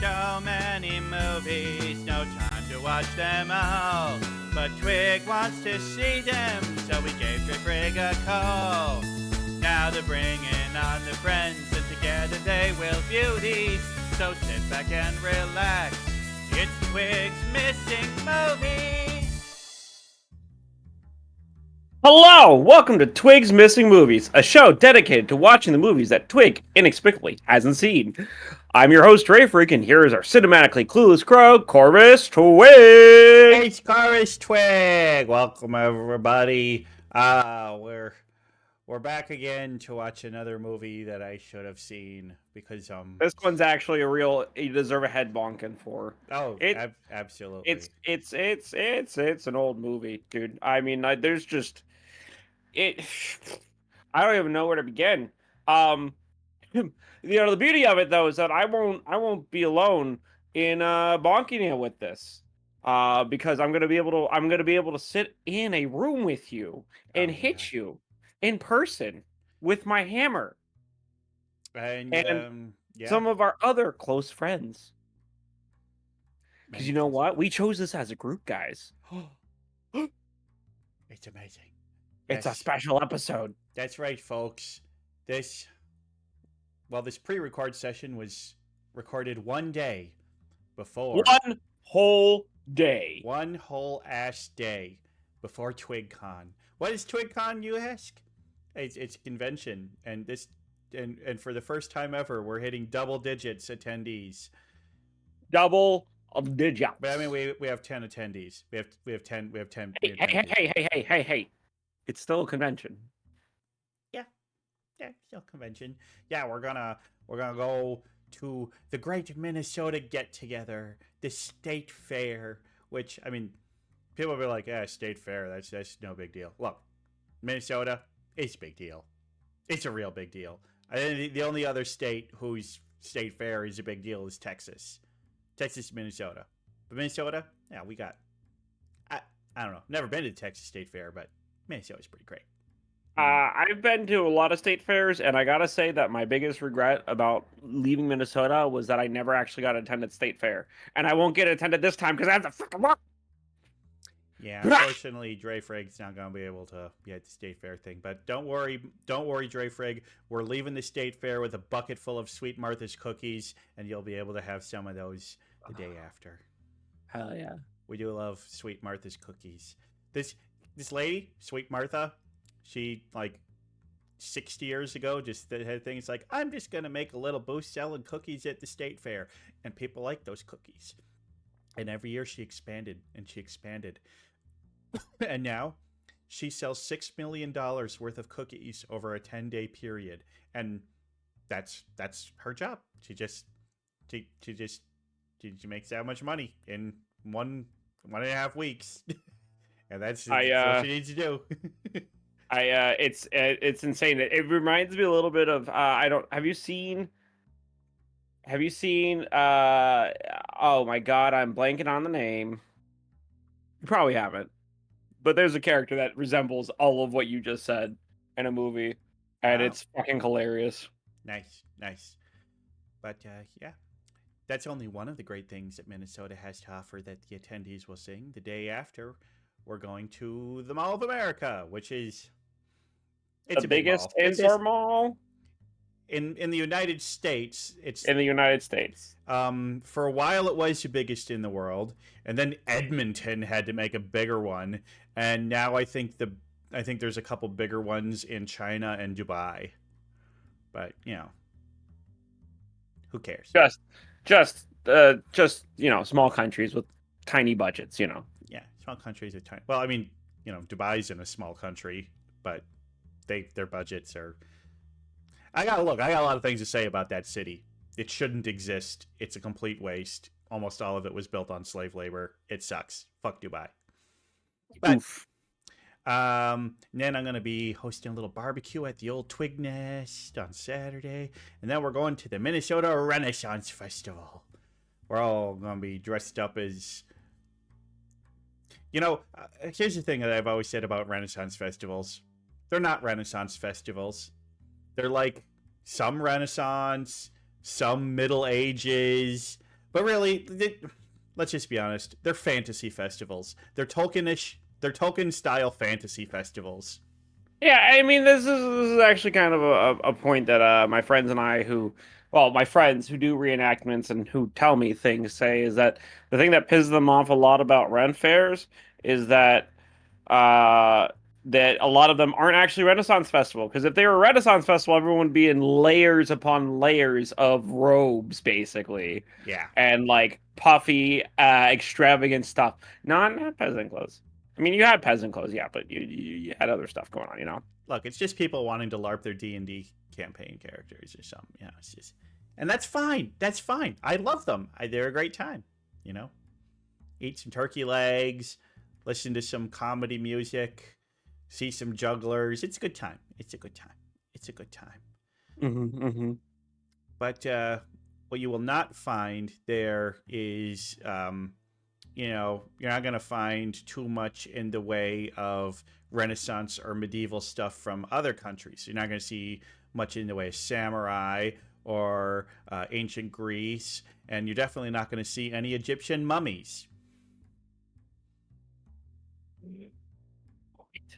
So many movies, no time to watch them all. But Twig wants to see them, so we gave Drayfrjg a call. Now they're bringing on the friends, and together they will view these. So sit back and relax. It's Twig's Missing Movies. Hello! Welcome to Twig's Missing Movies, a show dedicated to watching the movies that Twig inexplicably hasn't seen. I'm your host, Drayfrjg, and here is our cinematically clueless crow, Corvus Twig! Hey, Corvus Twig! Welcome, everybody. We're back again to watch another movie that I should have seen because This one's actually a real you deserve a head bonking for. Absolutely. It's an old movie, dude. I mean, there's just it. I don't even know where to begin. The beauty of it though is that I won't be alone in bonking you with this. Because I'm gonna be able to sit in a room with you and hit you in person with my hammer and some of our other close friends. Because you know what? We chose this as a group, guys. It's amazing. It's a special episode. That's right, folks. This pre-record session was recorded one day before. One whole day. One whole ass day before Twig Con. What is Twig Con, you ask? It's a convention, and for the first time ever, we're hitting double digits attendees. Double digits. But I mean, we have 10 attendees. We have 10. Hey! It's still a convention. Yeah, still a convention. Yeah, we're gonna go to the Great Minnesota Get Together, the State Fair. Which, I mean, people will be like, State Fair, that's no big deal. Look, Minnesota, it's a big deal. It's a real big deal. I think the only other state whose State Fair is a big deal is Texas. Texas, Minnesota. But Minnesota, yeah, we got... I don't know. Never been to the Texas State Fair, but Minnesota's pretty great. I've been to a lot of state fairs, and I gotta say that my biggest regret about leaving Minnesota was that I never actually got attended state fair. And I won't get attended this time because I have to fucking work. Yeah, unfortunately, Drayfrjg's not going to be able to be at the state fair thing. But don't worry, Drayfrjg. We're leaving the state fair with a bucket full of Sweet Martha's cookies, and you'll be able to have some of those the day after. Hell yeah. We do love Sweet Martha's cookies. This lady, Sweet Martha, she, 60 years ago, just had things like, I'm just going to make a little booth selling cookies at the state fair. And people like those cookies. And every year she expanded, and she expanded. And now she sells $6 million worth of cookies over a 10-day period. And that's her job. She makes that much money in one and a half weeks. And that's what she needs to do. It's insane. It reminds me a little bit of have you seen oh my god, I'm blanking on the name. You probably haven't. But there's a character that resembles all of what you just said in a movie, and it's fucking hilarious. Nice. But yeah, that's only one of the great things that Minnesota has to offer that the attendees will sing. The day after, we're going to the Mall of America, which is the biggest indoor mall in the United States. It's in the United States. For a while, it was the biggest in the world, and then Edmonton had to make a bigger one, and now I think there's a couple bigger ones in China and Dubai. But who cares? Just small countries with tiny budgets. Yeah, small countries are tiny. Well, I mean, Dubai's in a small country, but their budgets are. I got a lot of things to say about that city. It shouldn't exist. It's a complete waste. Almost all of it was built on slave labor. It sucks. Fuck Dubai. But, Oof. then I'm going to be hosting a little barbecue at the old Twig Nest on Saturday. And then we're going to the Minnesota Renaissance Festival. We're all going to be dressed up as... here's the thing that I've always said about Renaissance festivals. They're not Renaissance festivals. They're like some Renaissance, some Middle Ages, But really, let's just be honest. They're fantasy festivals. They're Tolkienish. They're Tolkien style fantasy festivals. Yeah, I mean, this is actually kind of a point that my friends and I my friends who do reenactments and who tell me things say is that the thing that pisses them off a lot about Ren fairs is uh, that a lot of them aren't actually Renaissance Festival. Because if they were a Renaissance Festival, everyone would be in layers upon layers of robes, basically, Yeah. and like puffy, extravagant stuff. Not peasant clothes. I mean, you had peasant clothes, yeah, but you had other stuff going on, you know. Look, it's just people wanting to LARP their D&D campaign characters or something. You know, it's just, and that's fine. That's fine. I love them. They're a great time. You know, eat some turkey legs, listen to some comedy music, see some jugglers. It's a good time. It's a good time. It's a good time. Mm-hmm, mm-hmm. But what you will not find there is, you know, you're not going to find too much in the way of Renaissance or medieval stuff from other countries. You're not going to see much in the way of samurai or ancient Greece, and you're definitely not going to see any Egyptian mummies.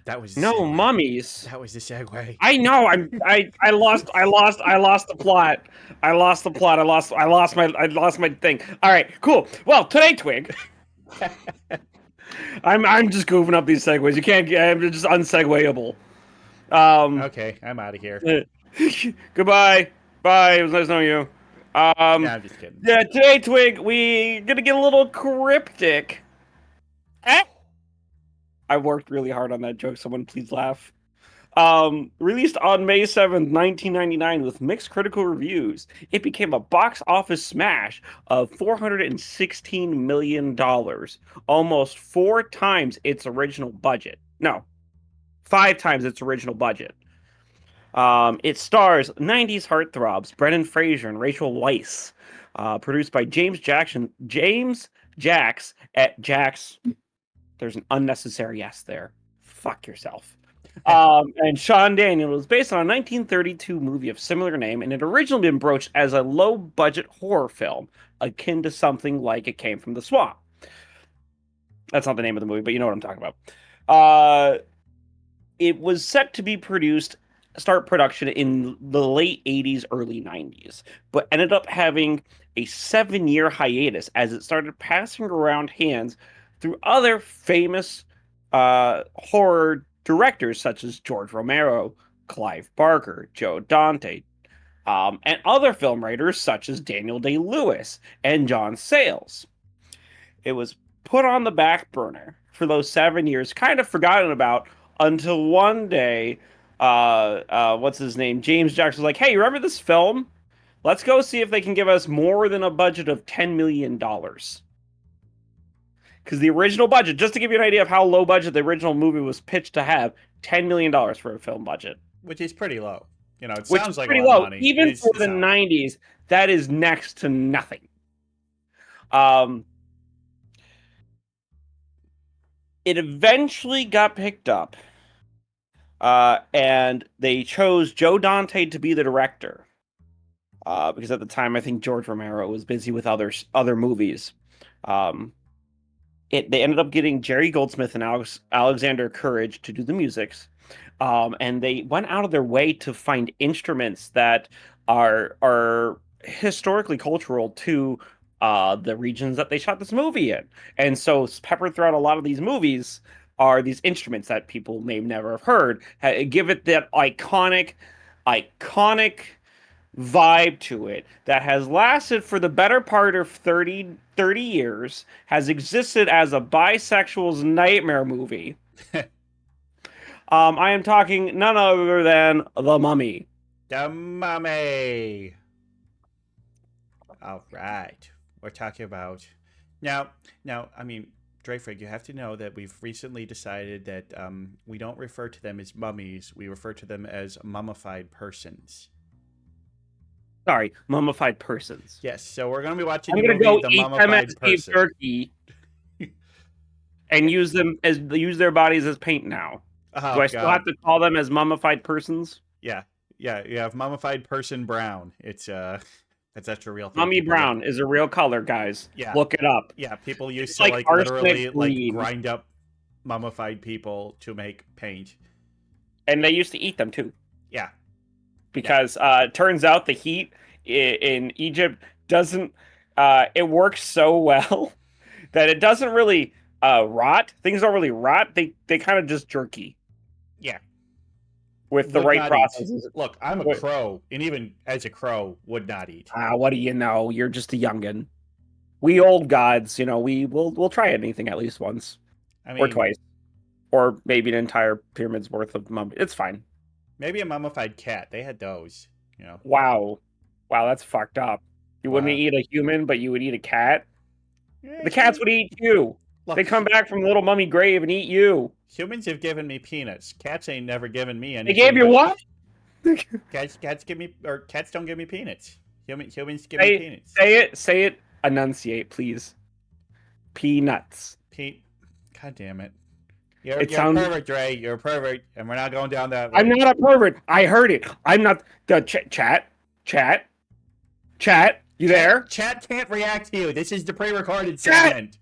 That was no segue. Mummies. That was the segue. I know. I lost the plot. I lost my thing. All right, cool. Well, today, Twig. I'm just goofing up these segues. You can't. I'm just unsegwayable. Okay, I'm out of here. Goodbye. Bye. It was nice knowing you. Yeah, I'm just kidding. Yeah, today, Twig, we gonna get a little cryptic. I worked really hard on that joke. Someone please laugh. Released on May 7th, 1999 with mixed critical reviews, it became a box office smash of $416 million, almost 4 times its original budget. No, 5 times its original budget. It stars 90s heartthrobs Brendan Fraser and Rachel Weisz, produced by James Jacks at Jacks. There's an unnecessary S there. Fuck yourself. And Sean Daniel was based on a 1932 movie of similar name, and it had originally been broached as a low-budget horror film, akin to something like It Came from the Swamp. That's not the name of the movie, but you know what I'm talking about. It was set to start production in the late 80s, early 90s, but ended up having a 7-year hiatus as it started passing around hands through other famous horror directors such as George Romero, Clive Barker, Joe Dante, and other film writers such as Daniel Day-Lewis and John Sayles. It was put on the back burner for those 7 years, kind of forgotten about, until one day, what's his name? James Jackson was like, hey, remember this film? Let's go see if they can give us more than a budget of $10 million. Because the original budget, just to give you an idea of how low budget the original movie was pitched to have, $10 million for a film budget. Which is pretty low. You know, it Which sounds like pretty a lot low. of money. Even for the 90s, that is next to nothing. It eventually got picked up. And they chose Joe Dante to be the director. Because at the time, I think George Romero was busy with other movies. They ended up getting Jerry Goldsmith and Alexander Courage to do the musics. And they went out of their way to find instruments that are historically cultural to the regions that they shot this movie in. And so peppered throughout a lot of these movies are these instruments that people may never have heard. Give it that iconic vibe to it that has lasted for the better part of 30 years, has existed as a bisexual's nightmare movie. I am talking none other than The Mummy. The Mummy. All right. We're talking about... Now, I mean, Drayfrjg, you have to know that we've recently decided that we don't refer to them as mummies. We refer to them as mummified persons. Sorry, mummified persons. Yes, so we're going to be watching I'm the going movie to go The eat Mummified MSG Person. turkey and use their bodies as paint now. Oh, Do I still have to call them as mummified persons? Yeah. You have Mummified Person Brown. It's That's actually a real thing. Mummy brown is a real color, guys. Yeah. Look it up. Yeah, people used It's to like like arsenic literally like green. grind up mummified people to make paint. And they used to eat them too. Yeah. Because it turns out the heat in Egypt doesn't it works so well that it doesn't really rot. Things don't really rot. They kind of just jerky. Yeah. With the Would right not processes. eat. Look, I'm a crow, and even as a crow, would not eat. What do you know? You're just a youngin. We old gods, you know, we'll try anything at least once. I mean, or twice. Or maybe an entire pyramid's worth of mummy. It's fine. Maybe a mummified cat. They had those, you know. Wow, that's fucked up. You wouldn't eat a human, but you would eat a cat. The cats would eat you. Look, they come back from the little mummy grave and eat you. Humans have given me peanuts. Cats ain't never given me anything. They gave you what? Cats give me, or cats don't give me peanuts. Humans give me peanuts. Say it. Enunciate, please. Peanuts. God damn it. You're a pervert, Dre. You're a pervert, and we're not going down that way. I'm not a pervert. I heard it. I'm not the chat. You there? Chat can't react to you. This is the pre-recorded segment.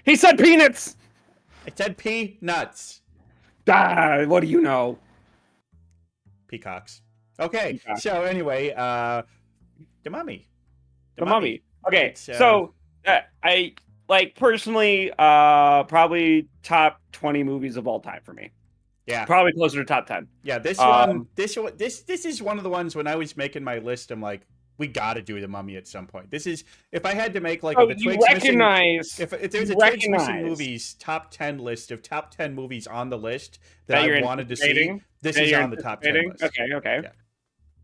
He said peanuts. I said peanuts. What do you know? Peacocks. Okay. So anyway, the mummy. The mummy. Okay. So I like personally, probably top 20 movies of all time for me. Yeah. Probably closer to top 10. Yeah. This is one of the ones when I was making my list. I'm like, we got to do the mummy at some point. This is if I had to make like the Twigs missing. If there's a Twigs missing movies top 10 list of top 10 movies on the list that I wanted to see, this is on the top 10 list. Okay.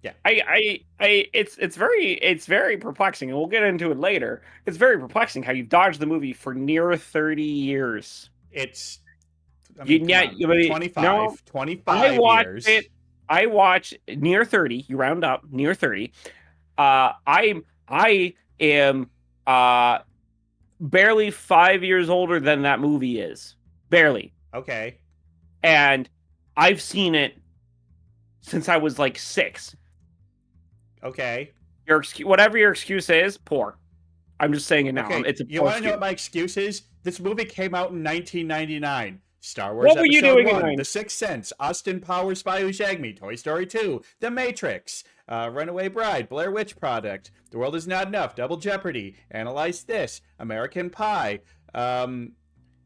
Yeah. It's very perplexing, and we'll get into it later. It's very perplexing how you've dodged the movie for near 30 years. It's 25 years. I watched near 30. You round up near 30. I am barely 5 years older than that movie is. Barely. Okay. And I've seen it since I was like 6. Okay. Whatever your excuse is, poor. I'm just saying it now. Okay. You want to know what my excuse is? This movie came out in 1999. Star Wars What were you doing 1, The Sixth Sense, Austin Powers Spy Who Shagged Me, Toy Story 2, The Matrix, Runaway Bride, Blair Witch Project, The World Is Not Enough, Double Jeopardy, Analyze This, American Pie,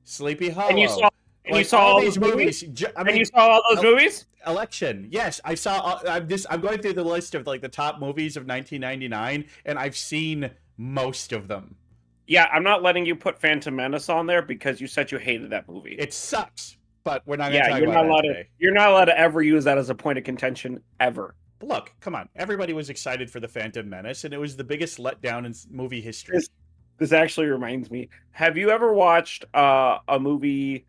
Sleepy Hollow. And you saw all these movies? You saw all those movies? Election. Yes, I saw. I'm going through the list of like the top movies of 1999, and I've seen most of them. Yeah, I'm not letting you put Phantom Menace on there because you said you hated that movie. It sucks, but we're not going to talk about that today. You're not allowed to ever use that as a point of contention, ever. But look, come on. Everybody was excited for the Phantom Menace, and it was the biggest letdown in movie history. This actually reminds me. Have you ever watched a movie...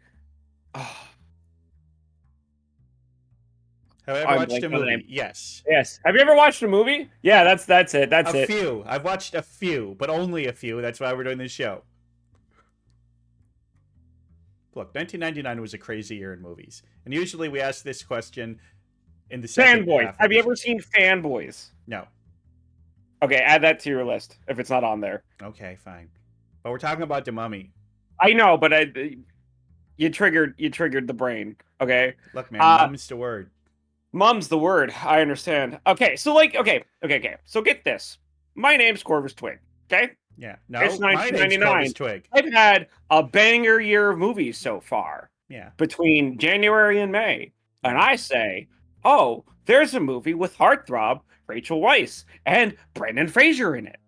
Have I ever watched a movie? Yes. Have you ever watched a movie? Yeah, that's it. A few. I've watched a few, but only a few. That's why we're doing this show. Look, 1999 was a crazy year in movies. And usually we ask this question in the second Fanboys. Have you ever seen Fanboys? No. Okay, add that to your list if it's not on there. Okay, fine. But we're talking about the mummy. I know, but you triggered the brain. Okay. Look, man, mum's the word. Mum's the word. I understand. Okay, so okay. So get this. My name's Corvus Twig. Okay. Yeah. No. It's 1999. My name's Twig. I've had a banger year of movies so far. Yeah. Between January and May, and I say, oh, there's a movie with heartthrob Rachel Weisz and Brendan Fraser in it.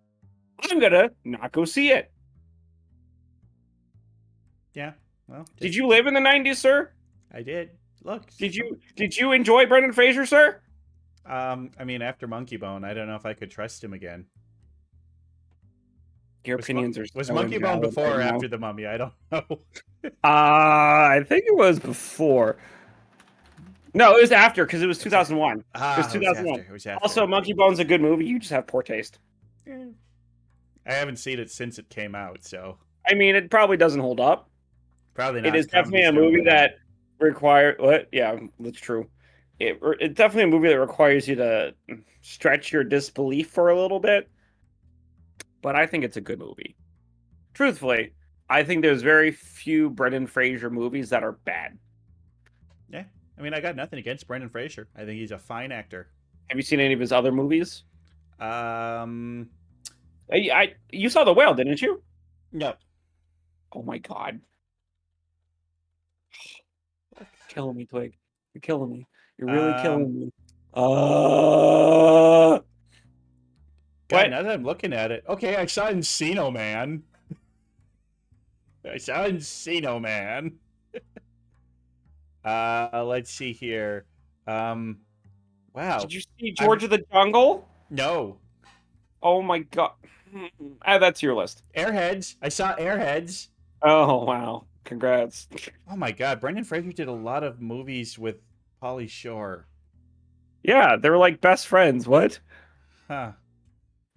I'm gonna not go see it. Yeah. Well. Did you live in the 90s, sir? I did. Look. Did you enjoy Brendan Fraser, sir? I mean, after Monkey Bone, I don't know if I could trust him again. Your opinions are. Was Monkey Bone before or after the Mummy? I don't know. I think it was before. No, it was after because it was 2001. It was 2001. It was after. Also, Monkey Bone's a good movie. You just have poor taste. I haven't seen it since it came out, so. I mean, it probably doesn't hold up. Probably not. It is definitely a movie that requires. What? Yeah, that's true. It's definitely a movie that requires you to stretch your disbelief for a little bit. but I think it's a good movie. Truthfully, I think there's very few Brendan Fraser movies that are bad. Yeah, I mean, I got nothing against Brendan Fraser. I think he's a fine actor. Have you seen any of his other movies? Um, You saw The Whale, didn't you? no. Oh my god. You're killing me, Twig. You're killing me. You're really killing me. God, What? now that I'm looking at it, okay, I saw Encino Man. I saw Encino Man. Let's see here. Wow. Did you see George of the Jungle? No. Oh my god. Add that to your list. Airheads. I saw Airheads. Oh wow. Congrats. Oh my god, Brendan Fraser did a lot of movies with Pauly Shore. Yeah, they were like best friends. What? Huh.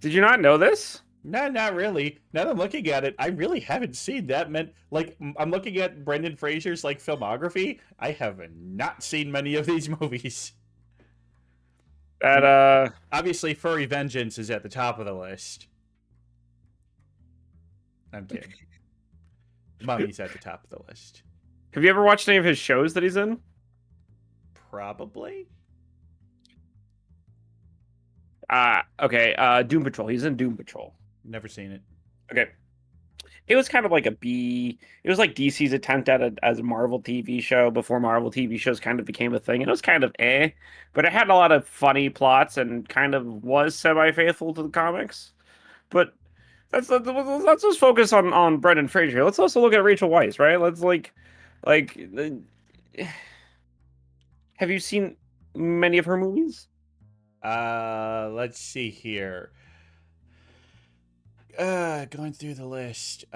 Did you not know this? No, not really. Now that I'm looking at it, I really haven't seen that. Like, I'm looking at Brendan Fraser's like filmography. I have not seen many of these movies. That Obviously, Furry Vengeance is at the top of the list. I'm kidding. Mummy's at the top of the list. Have you ever watched any of his shows that he's in? Probably. Okay. Doom Patrol. He's in Doom Patrol. Never seen it. Okay. It was kind of like it was like DC's attempt at as a Marvel TV show before Marvel TV shows kind of became a thing. And it was kind of but it had a lot of funny plots and kind of was semi-faithful to the comics. But let's just focus on Brendan Fraser. Let's also look at Rachel Weisz, right? Let's have you seen many of her movies? Let's see here. Going through the list.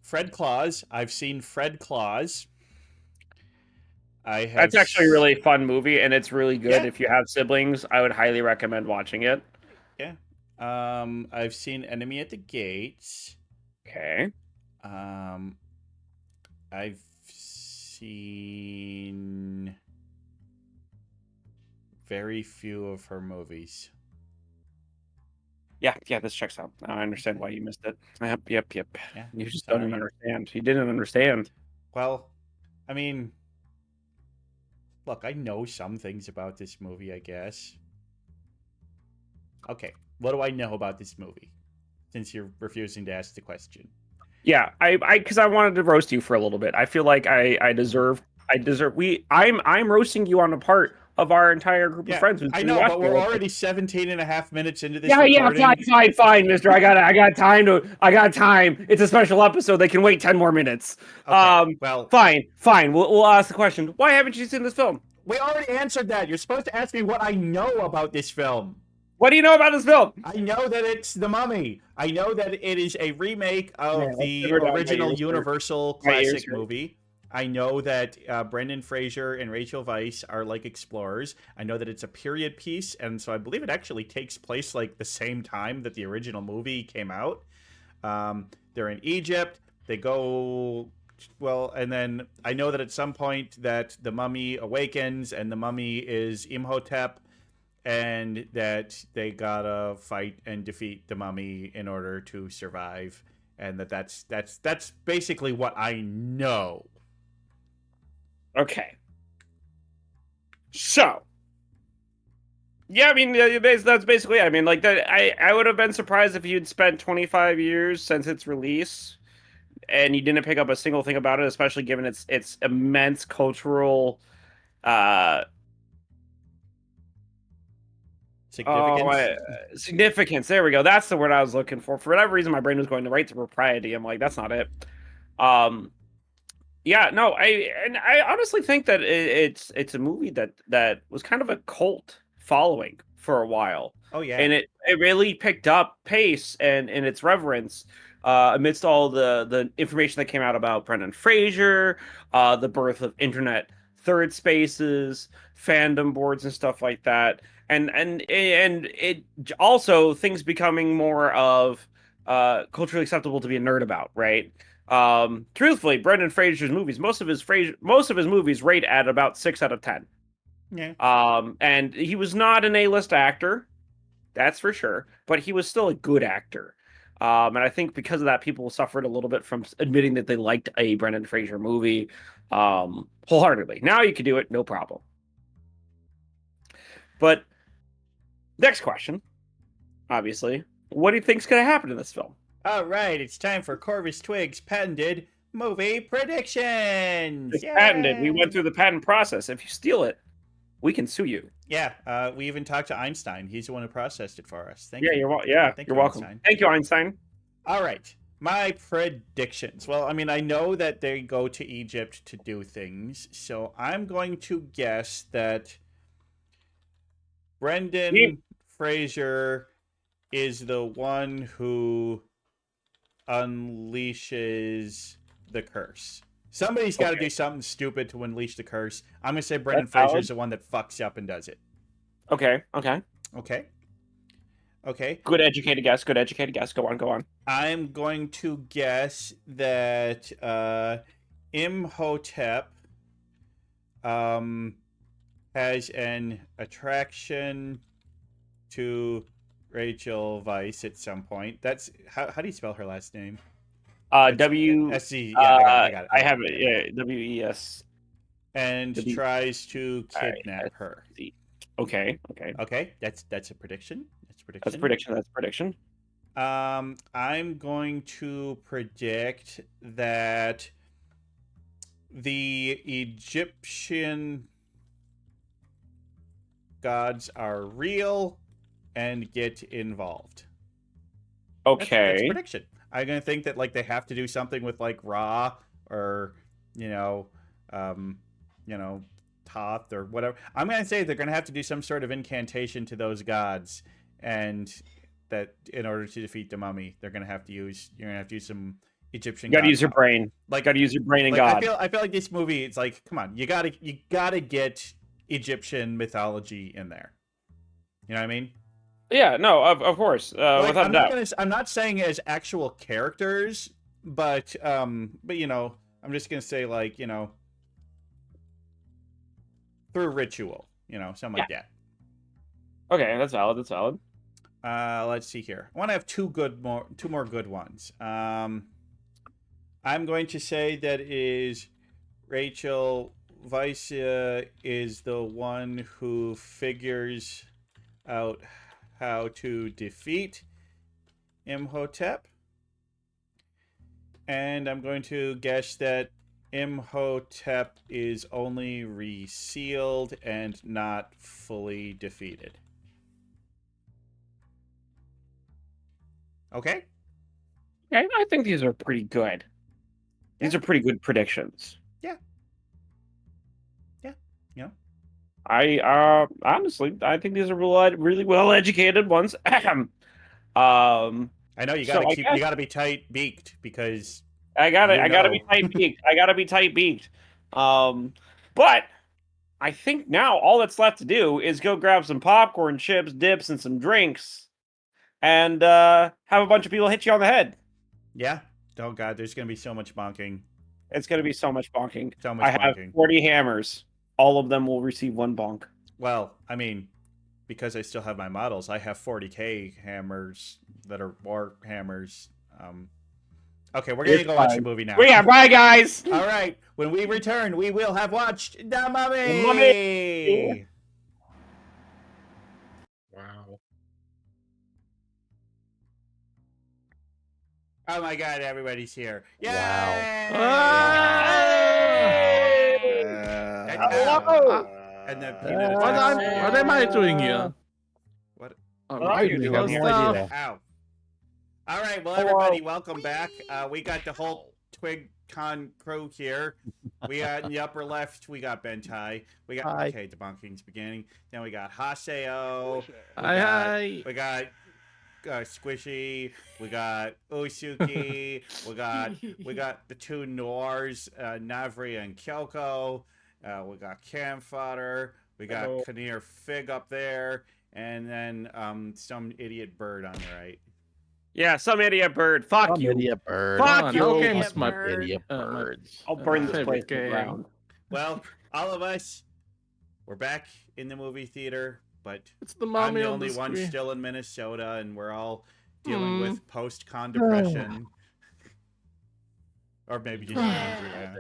Fred Claus. I've seen Fred Claus. That's actually a really fun movie, and it's really good. Yeah. If you have siblings, I would highly recommend watching it. Yeah. I've seen Enemy at the Gates. Okay. I've seen very few of her movies. Yeah, this checks out. I understand why you missed it. Yep. Yeah, You just don't understand. You didn't understand. Well, I mean, look, I know some things about this movie, I guess. Okay, what do I know about this movie? Since you're refusing to ask the question. Yeah, because I wanted to roast you for a little bit. I feel like I deserve. I'm roasting you on a part of our entire group of friends. I know, but we're already 17 and a half minutes into this recording. Fine, mister. I got time. It's a special episode. They can wait 10 more minutes. Okay, well, fine. We'll ask the question. Why haven't you seen this film? We already answered that. You're supposed to ask me what I know about this film. What do you know about this film? I know that it's The Mummy. I know that it is a remake of the original Universal classic movie. I know that Brendan Fraser and Rachel Weisz are like explorers. I know that it's a period piece, and so I believe it actually takes place like the same time that the original movie came out. They're in Egypt. They go, well, and then I know that at some point that the mummy awakens, and the mummy is Imhotep, and that they gotta fight and defeat the mummy in order to survive, and that's basically what I know. Okay. So, yeah, I mean, that's basically it. I mean, like, that. I would have been surprised if you'd spent 25 years since its release and you didn't pick up a single thing about it, especially given its immense cultural significance. There we go. That's the word I was looking for. For whatever reason, my brain was going to right to propriety. I'm like, that's not it. Yeah, no, I honestly think that it's a movie that was kind of a cult following for a while. Oh yeah, and it really picked up pace and in its reverence amidst all the information that came out about Brendan Fraser, the birth of internet third spaces, fandom boards, and stuff like that, and it also things becoming more of culturally acceptable to be a nerd about, right? Truthfully, Brendan Fraser's movies, most of his movies rate at about 6 out of 10. Yeah. And he was not an A-list actor. That's for sure. But he was still a good actor. And I think because of that, people suffered a little bit from admitting that they liked a Brendan Fraser movie wholeheartedly. Now you can do it, no problem. But next question, obviously, what do you think's going to happen in this film? All right, it's time for Corvus Twig's patented movie predictions. It's patented. We went through the patent process. If you steal it, we can sue you. Yeah, we even talked to Einstein. He's the one who processed it for us. Thank you. You're welcome. Einstein. Thank you, Einstein. All right, my predictions. Well, I mean, I know that they go to Egypt to do things, so I'm going to guess that Brendan Fraser is the one who unleashes the curse. Somebody's got to do something stupid to unleash the curse. I'm going to say Brendan Fraser is the one that fucks up and does it. Okay. Good educated guess. Go on. I'm going to guess that Imhotep has an attraction to Rachel Weisz at some point. That's how do you spell her last name? W-S-C. Yeah, I got it. I have it. Yeah, W-E-S. And tries to kidnap her. Okay. That's a prediction. That's prediction. I'm going to predict that the Egyptian gods are real and get involved. Okay. That's prediction. I'm gonna think that like they have to do something with like Ra or Thoth or whatever. I'm gonna say they're gonna have to do some sort of incantation to those gods, and that in order to defeat the mummy, you're gonna have to use some Egyptian. You gotta use your brain. Gotta use your brain and God. I feel like this movie, it's like, come on, you gotta get Egyptian mythology in there. You know what I mean? Yeah, no, of course. Without doubt. I'm not saying as actual characters, but I'm just gonna say like, through ritual, something like that. Okay, that's valid. Let's see here. I want to have two more good ones. I'm going to say that is Rachel Weisz is the one who figures out how to defeat Imhotep. And I'm going to guess that Imhotep is only resealed and not fully defeated. Okay, I think these are pretty good. These are pretty good predictions. Yeah. I honestly, I think these are really well educated ones. I know you gotta be tight beaked because I gotta be tight beaked. I gotta be tight beaked. But I think now all that's left to do is go grab some popcorn, chips, dips, and some drinks, and have a bunch of people hit you on the head. Yeah. Oh God, there's gonna be so much bonking. It's gonna be so much bonking. I have 40 hammers. All of them will receive one bonk. Well, I mean, because I still have my models, I have 40k hammers that are war hammers. Okay, we're gonna go watch the movie now. Yeah, bye guys. All right, when we return, we will have watched The Mummy. Wow. Oh my God, everybody's here! Yay! Wow. Hello. And the what am I doing here? What are you doing here? Ow. All right, well, everybody, welcome back. We got the whole Twig Con Crew here. We got in the upper left, we got Bentai. We got the bonking's beginning. Then we got Haseo. Hi. We got Squishy. We got Usukie. we got the two Noirs, Navre and Kyoko. We got CannonFodder. We got CannonFodder up there, and then some idiot bird on the right. Yeah, some idiot bird. Fuck you. Idiot bird. Fuck you. No games, my idiot birds. I'll burn this place to the ground. Well, all of us, we're back in the movie theater. but It's the I'm mommy the on only the one screen. still in Minnesota, and we're all dealing Hmm. with post-con depression. Or maybe just Yeah. hungry. Yeah.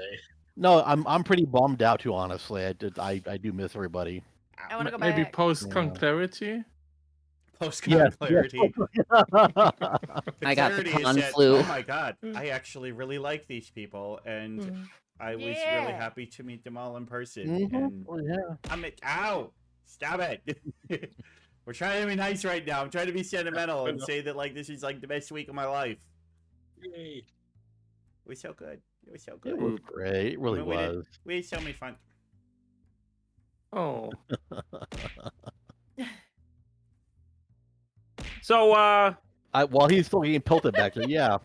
No, I'm pretty bummed out too. Honestly, I do miss everybody. I want to go Maybe back. post-con clarity? Post-con Yes, clarity. The I got the clarity is con that, flu. oh my god, I actually really like these people, and I was really Yeah. happy to meet them all in person. And Oh yeah. ow! Stop it! We're trying to be nice right now. I'm trying to be sentimental and say that like this is like the best week of my life. Yay. It was so good. It was so It good. was great. It really was. We had so many fun. Oh. So, While he's still getting pelted back there, yeah.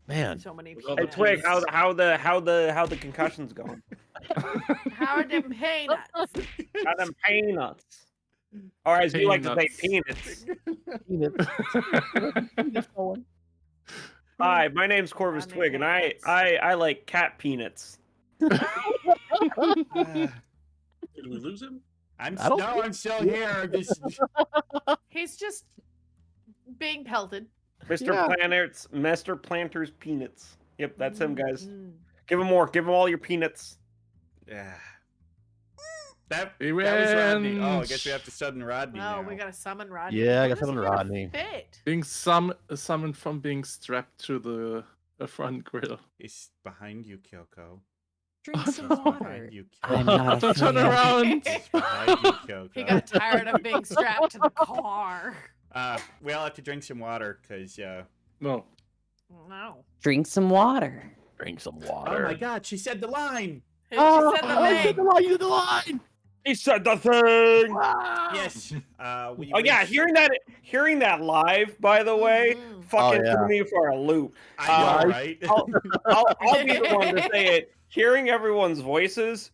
Man, So many Well, hey, peanuts. Twig, how the concussions going? How are them peanuts? How them peanuts? Or as you like to say, peanuts. Hi, my name's Corvus Mommy Twig, and I peanuts. like cat peanuts. Did we lose him? I'm I don't no, I'm still here. Just He's just being pelted. Mr. Planter's peanuts. Yep, that's him, guys. Mm. Give him more. Give him all your peanuts. yeah. That was Rodney. Oh, I guess we Revenge. have to summon Rodney No, now. we gotta summon Rodney. Yeah, I Where gotta does he summon gonna Rodney. Fit? Being summoned from being strapped to the front grill. He's behind you, Kyoko. Drink He's some behind water. you, I'm Kyoko. not Don't turn afraid. around. He's behind you, Kyoko. He got tired of being strapped to the car. We all have to drink some water, because, No. No. Drink some water. drink some oh water. my god, she said the line! She said the I said thing. the line. You did the line. He said the thing. Yes. We Oh yeah, reached- hearing that live, by the way, Mhm. fucking Oh, yeah. threw me for a loop. I know, Uh, right? I'll be the one to say it. Hearing everyone's voices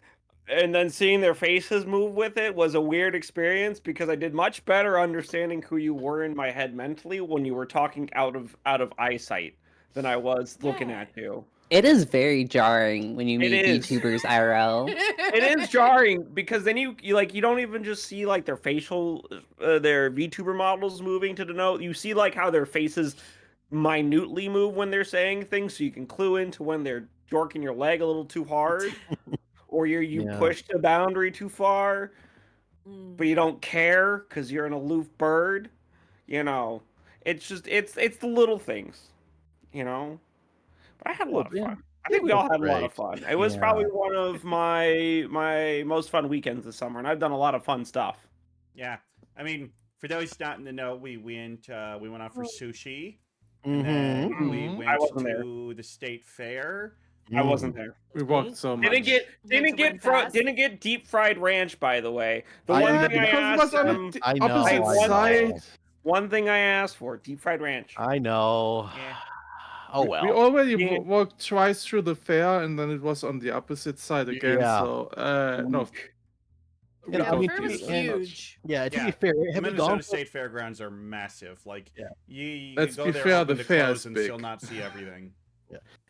and then seeing their faces move with it was a weird experience because I did much better understanding who you were in my head mentally when you were talking out of eyesight than I was looking Yeah. at you. It is very jarring when you It meet is. VTubers IRL. It is jarring because then you don't even just see like their facial their VTuber models moving to denote. You see like how their faces minutely move when they're saying things, so you can clue into when they're jorking your leg a little too hard, or you Yeah. pushed the boundary too far, Mm. but you don't care because you're an aloof bird. You know, it's just it's the little things, you know. But I had a lot of Yeah. fun. I think we all had a lot of Great. fun. It was Yeah. probably one of my most fun weekends this summer, and I've done a lot of fun stuff. Yeah. I mean, for those not in the know, we went out for sushi. And Mm-hmm. then we Mhm. went I wasn't there. to the state fair. I wasn't there. We walked so much. Didn't get Went fast. didn't get deep fried ranch, by the way. The I one did. thing I because it asked was on them, the I know. opposite I know. side. one thing I asked for, deep fried ranch. I know. Yeah. Oh We well. already Yeah. walked twice through the fair, and then it was on the opposite side again. Yeah. So no. You know, Yeah, I mean, the fair was to be- and- huge. Yeah, to Yeah. be fair, The have we Minnesota gone? State Fairgrounds are massive. Like, Yeah. you Let's can be go there fair, open the to fair close is and big. still not see everything.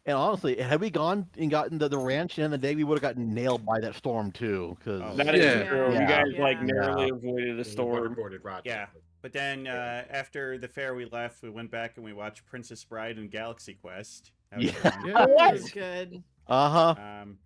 And honestly, had we gone and gotten the ranch in the day, we would have gotten nailed by that storm too. Because Oh, That is Yeah. true. You Yeah. guys like Yeah. narrowly avoided a He storm. waterboarded Roger. Yeah. But then after the fair we left, we went back and we watched Princess Bride and Galaxy Quest. That was Yeah. fun. Yeah. That was good. uh-huh.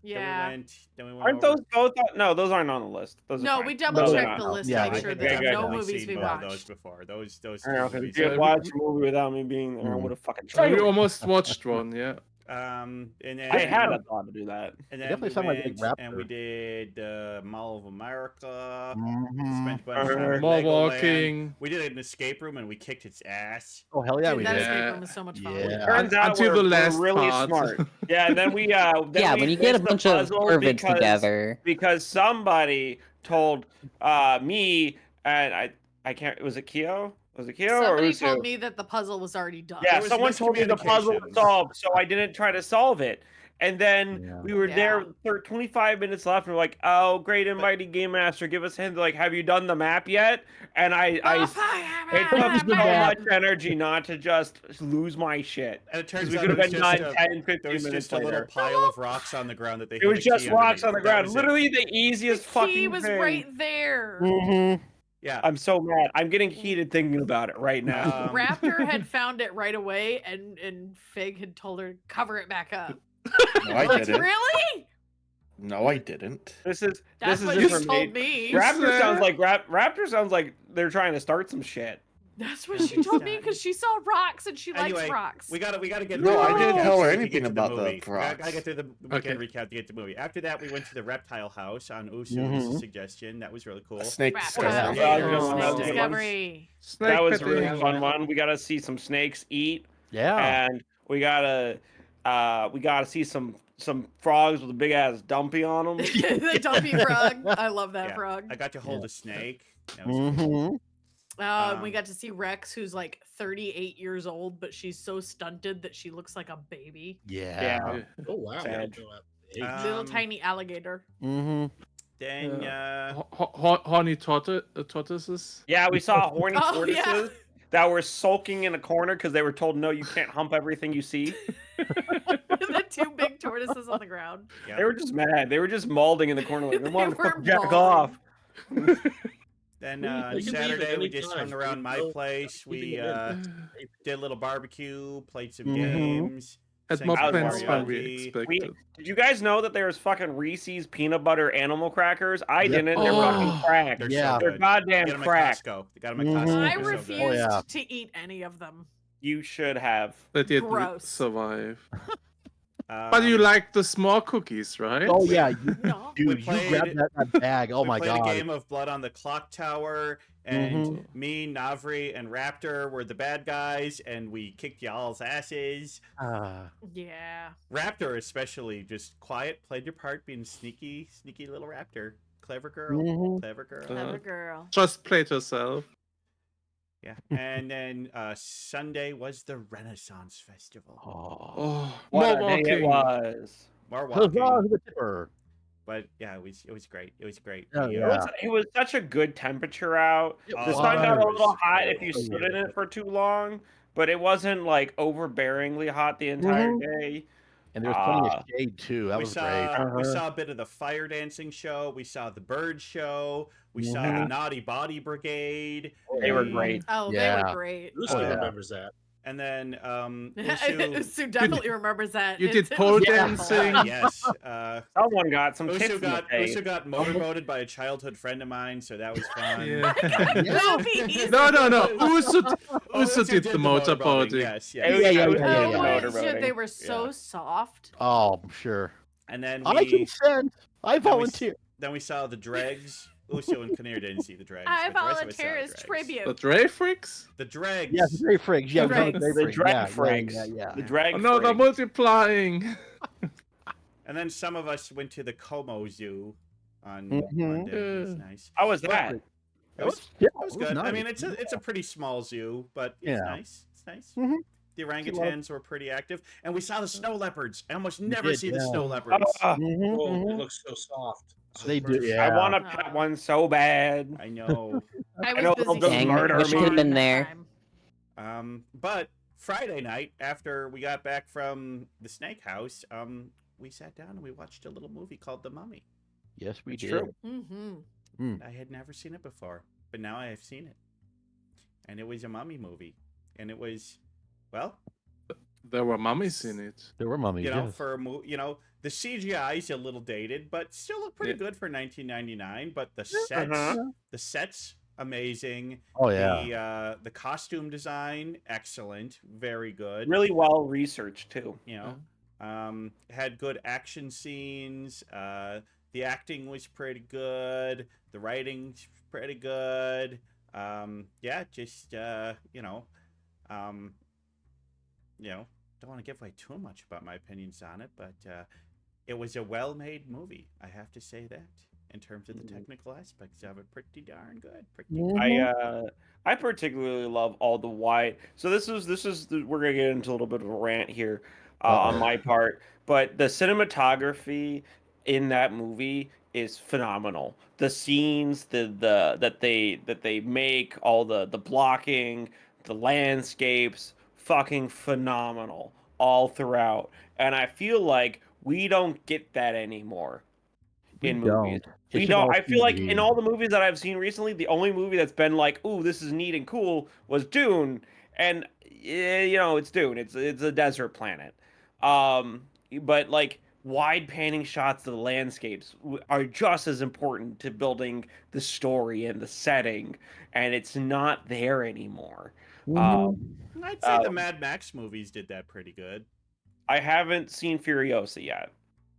Yeah. Then we went Aren't over- those both? No, those aren't on the list. Those are No, fine. we Those double are checked not. the list Yeah, to make I sure think that I there's no definitely movies we both of those watched. before. Those I two don't know, 'cause movies. if you had Yeah, watched a movie without me being there, I Mm. would have fucking We tried. almost watched one. Yeah. And then I had a thought to do that. And It then definitely we sounded like a went big and we did Mall of America. Mhm. Spent a bunch of time at More Legoland. walking. We did an escape room and we kicked its ass. Oh hell yeah, Dude, we that did. escape Yeah. room was so much fun. Yeah. Turns out Until we're, the we're last really part. smart. Yeah, and then we Yeah, we when you get a missed the bunch of puzzle perverts because- together. because somebody told me and I can't. Was it Kyo? Was it Kyo or Somebody Usu? told me that the puzzle was already done. Yeah, There was someone told me the puzzle was miscommunications. solved, so I didn't try to solve it. And then Yeah. we were there Yeah. for 25 minutes left, and we're like, "Oh, great and mighty game master, give us a hint." They're like, "Have you done the map yet?" And it took so much energy not to just lose my shit. And it Because turns we out could it have was been just done a, 10, there 15 was minutes just a little later. pile of rocks on the ground that they It was hit a just key rocks underneath. on the That ground. was it. Literally the easiest The fucking key was thing. right there. Mhm. Yeah. I'm so mad. I'm getting heated thinking about it right now. Raptor had found it right away, and Fig had told her to cover it back up. No, I Like, didn't. really? No, I didn't. This is That's this what is she information. told me. Raptor sounds like Raptor sounds like they're trying to start some shit. That's what she told me because she saw rocks and she Anyway, likes rocks. we gotta get. No, through I the didn't recap tell her so we can anything get to about the movie. We gotta rocks. get through the weekend recap to get to the movie. After that, we went to the reptile house on Usu's Mhm. suggestion. That was really cool. Snake Raptor. discovery. Yeah, Yeah, some yeah, Snake snakes. discovery. Snake That was a really petting. fun one. We got to see some snakes eat, Yeah. and we gotta see some frogs with a big ass dumpy on them. The dumpy frog. I love that Yeah. frog. I got to hold a snake. That was cool. hmm We Um, got to see Rex, who's like 38 years old, but she's so stunted that she looks like a baby. Yeah. Yeah. Oh wow. Sad. Little Um, tiny alligator. hmm Then Horny tortoises. Yeah, we saw horny Oh, yeah. tortoises that were sulking in a corner because they were told, no, you can't hump everything you see. The two big tortoises on the ground. yeah. They were just mad. They were just malding in the corner like, they They wanted to were fucking jack mauling. off. Then They can leave at Saturday we any just time. hung around my No, place. keeping We it in. did a little barbecue, played some Mhm. games. Had sang more some plans than we karaoke. expected. Did you guys know that there's fucking Reese's peanut butter animal crackers? I Yep. didn't. They're Oh. fucking cracked. They're Yeah. so They're good. goddamn Get them at cracked. Costco. They got them at Mhm. Costco. I They're so good. refused Oh, yeah. to eat any of them. You should have. That did Gross. survive. But you Um, like the small cookies, right? Oh yeah, No. dude, played- you grabbed that bag. Oh we my played god. a game of Blood on the Clock Tower, and Mhm. me, Navre, and Raptor were the bad guys, and we kicked y'all's asses. Ah. Yeah. Raptor, especially, just quiet, played your part, being sneaky little Raptor. Clever girl, Mhm. clever girl. Clever girl. Just play it yourself. Yeah. And then Sunday was the Renaissance Festival. Oh. Oh, What more a day it walking. was. More Huzzah walking, to the tipper. but yeah, it was great. It was great. Oh, We, yeah. It was such a good temperature out. It The sun got a was. little hot if you Oh, stood yeah. in it for too long, but it wasn't like overbearingly hot the entire day. And there was plenty Ah. of shade too. That we was saw great. we saw a bit of the fire dancing show. We saw the bird show. We saw the Mhm. Naughty Body Brigade. They were we- great. Oh, they Yeah. were great. Who Oh, still yeah. remembers that? And then Usu, Sue definitely remembers that. You did It pole was dancing. awful. yes, Someone got some tits Usu in the got face. Usu got motorboated by a childhood friend of mine, so that was fun. Yeah. Boobies. No. Usu Oh, Usu did the motorboating. Yes, It yes. was- Yeah, it yeah, was yeah, really Oh, yeah, good yeah. what? Shit, they motorboating. were so soft. Oh, I'm sure. And then I we consent. I volunteer. then we saw the dregs. Usu and Kinnear didn't see the dregs. I but the rest of us saw volunteer the as dregs. tribute. The Drayfrjgs? The dregs. Yeah, the Drayfrjg. Yeah, The we saw the Dregs. The Drayfrjg. drag Yeah, frigs. yeah. The drag Oh, no, they're frigs. multiplying. And then some of us went to the Como Zoo on Mhm. Monday. It was Yeah. nice. How was that? It was, Yeah, it was good. I nice. mean, it's a pretty small zoo, but it's Yeah. nice. It's nice. Mhm. The orangutans were pretty active, and we saw the snow leopards. I almost never did, see the yeah. snow leopards. Ah, Mhm, Oh, mhm. it looks so soft. So They do, first. yeah. I want to pet one so bad. I know. I know was they'll busy. just Dang, murder wish you could have me. been there. But Friday night, after we got back from the snake house, we sat down and we watched a little movie called The Mummy. Yes, we It's did. true. Mm-hmm. I had never seen it before, but now I have seen it. And it was a mummy movie. And it was, well, There were mummies in it. There were mummies. you know, yes. for a the CGI is a little dated, but still look pretty Yeah. good for 1999. But the sets, amazing. Oh yeah. The costume design, excellent, very good. Really well researched too. You know, had good action scenes. The acting was pretty good. The writing's pretty good. Yeah, just don't want to give away too much about my opinions on it, but it was a well-made movie. I have to say that. In terms of the technical aspects of it, pretty darn good. Pretty Mhm. I particularly love all the white. So we're gonna get into a little bit of a rant here on my part, but the cinematography in that movie is phenomenal. The scenes, that they make, all the blocking, the landscapes, fucking phenomenal all throughout. And I feel like we don't get that anymore. in movies. We don't. I feel like in all the movies that I've seen recently, the only movie that's been like, "Ooh, this is neat and cool," was Dune, and it's Dune. It's a desert planet. But like wide panning shots of the landscapes are just as important to building the story and the setting, and it's not there anymore. I'd say the Mad Max movies did that pretty good. I haven't seen Furiosa yet,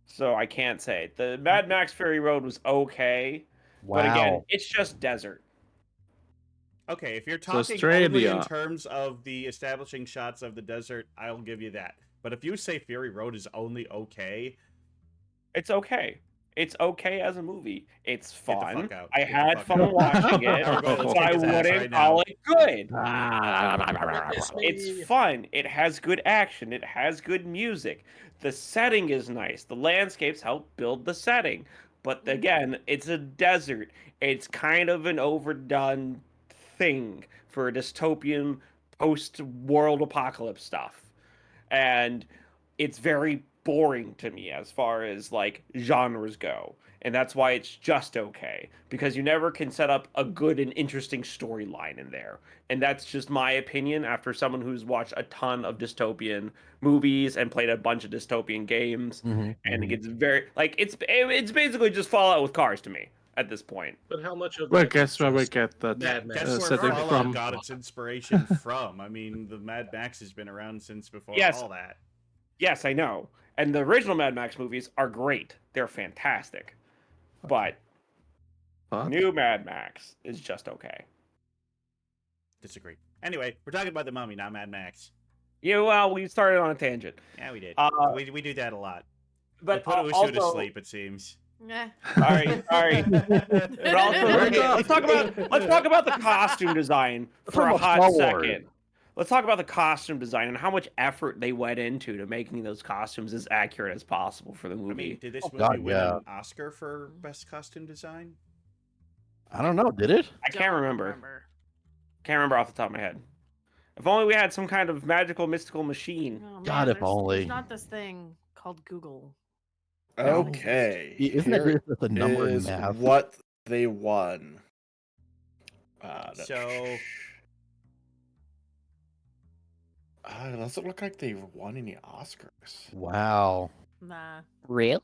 so I can't say. The Mad Max Fury Road was okay, but again, it's just desert. Okay, if you're talking only Australia. in terms of the establishing shots of the desert, I'll give you that. But if you say Fury Road is only okay, it's okay. It's okay as a movie. It's fun. I Get had the fuck fun out. watching it, Everybody, let's but I kick his ass wouldn't right call now. it good. Miss me. It's fun. It has good action. It has good music. The setting is nice. The landscapes help build the setting. But again, it's a desert. It's kind of an overdone thing for dystopian post-world apocalypse stuff. And it's very boring to me as far as like genres go. And that's why it's just okay, because you never can set up a good and interesting storyline in there. And that's just my opinion after someone who's watched a ton of dystopian movies and played a bunch of dystopian games. And it gets very like it's basically just Fallout with cars to me at this point. But how much of Well, that guess is where we just get that Mad Max Guess where setting Fallout from? got its inspiration from. I mean, the Mad Max has been around since before Yes. all that. Yes, I know. And the original Mad Max movies are great. They're fantastic. But new Mad Max is just okay. Disagree. Anyway, we're talking about the Mummy, not Mad Max. Yeah, well, we started on a tangent. Yeah, we did. We do that a lot. But we put Usu to sleep, it seems. Eh. Sorry. But also, let's talk about the costume design for a hot second. Let's talk about the costume design and how much effort they went into to making those costumes as accurate as possible for the movie. I mean, did this movie win an Oscar for best costume design? I don't know. Did it? I can't remember. Can't remember off the top of my head. If only we had some kind of magical, mystical machine. Oh, man, God, if only. There's not this thing called Google. Okay. Isn't that here just a number in is math? what they won. Doesn't look like they won any Oscars. Wow. Nah. Really?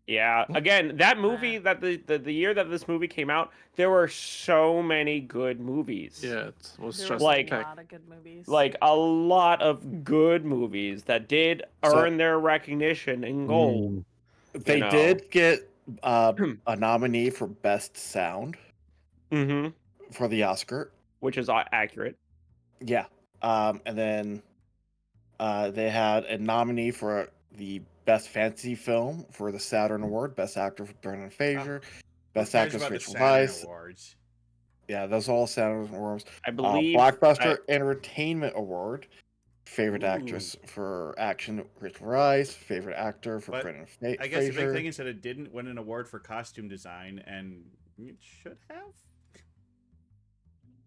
Yeah. Again, that movie, that the year that this movie came out, there were so many good movies. Yeah, it was There just was like- a lot of good movies. Like a lot of good movies that did earn their recognition in gold. They know. did get a nominee for Best Sound Mm-hmm. for the Oscar. Which is accurate. Yeah. And then they had a nominee for the Best Fantasy Film for the Saturn Award, Best Actor for Brendan Fraser, Best Who cares Actress about the Rachel Saturn Weisz. Awards? Yeah, those are all Saturn Awards. I believe Blockbuster Entertainment Award, Favorite Actress for Action, Rachel Weisz, Favorite Actor for But Brendan I guess the big Fraser. thing is that it didn't win an award for costume design, and it should have.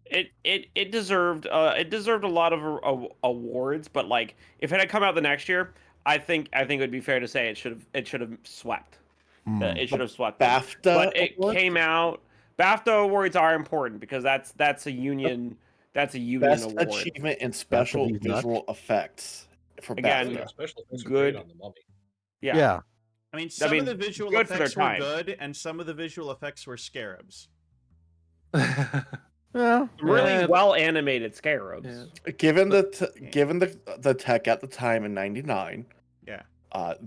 it deserved a lot of awards, but like if it had come out the next year, I think it would be fair to say it should have swept. It should have swept. BAFTA but it awards? came out. BAFTA awards are important because that's a union. That's a union Best award. Achievement in Special these nuts. Visual Effects for Again, BAFTA. special things good. on the Mummy. Yeah. I mean, some of the visual good for their effects were time. good, and some of the visual effects were scarabs. Yeah. Really Yeah. well animated scarabs. Yeah. Given the tech at the time in '99, Yeah.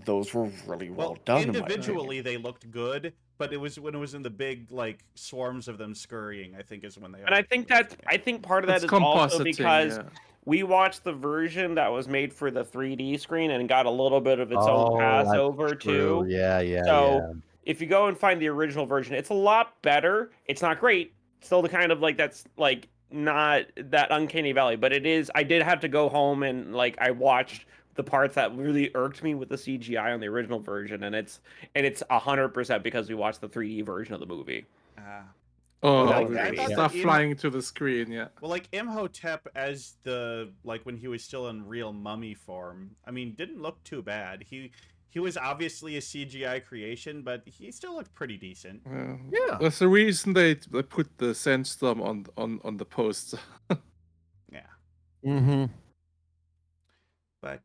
those were really well Well, done. in my individually they looked good, but it was when it was in the big like swarms of them scurrying. I think is when they. And I think part of that It's is also compositing, because yeah. we watched the version that was made for the 3D screen and got a little bit of its own Oh, pass that's over true. too. Yeah. So if you go and find the original version, it's a lot better. It's not great. Still the kind of like that's like not that uncanny valley, but it is. I did have to go home and like I watched the parts that really irked me with the CGI on the original version, and it's 100% because we watched the 3D version of the movie. Oh, Like, the I thought stuff that flying to the screen, yeah. Well, like Imhotep as the like when he was still in real mummy form. I mean, didn't look too bad. he was obviously a CGI creation, but he still looked pretty decent. Yeah. That's the reason they put the sandstorm on the posts. Yeah. Mm-hmm. But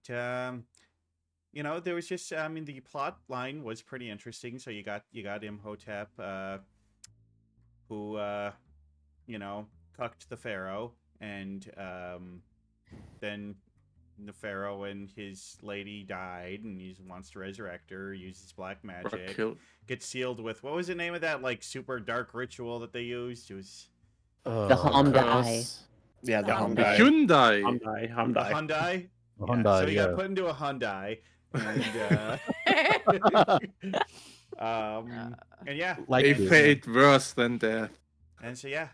you know, there was just I mean the plot line was pretty interesting. So you got Imhotep who you know, cucked the pharaoh, and then the pharaoh and his lady died, and he wants to resurrect her, uses black magic, gets sealed with, what was the name of that like super dark ritual that they used? It was The Hyundai. Yeah, the Hyundai. The Hyundai. Hyundai. a Hyundai. Hyundai. Hyundai, So he got yeah. put into a Hyundai, and yeah, Like A this. fate worse than death. and so yeah,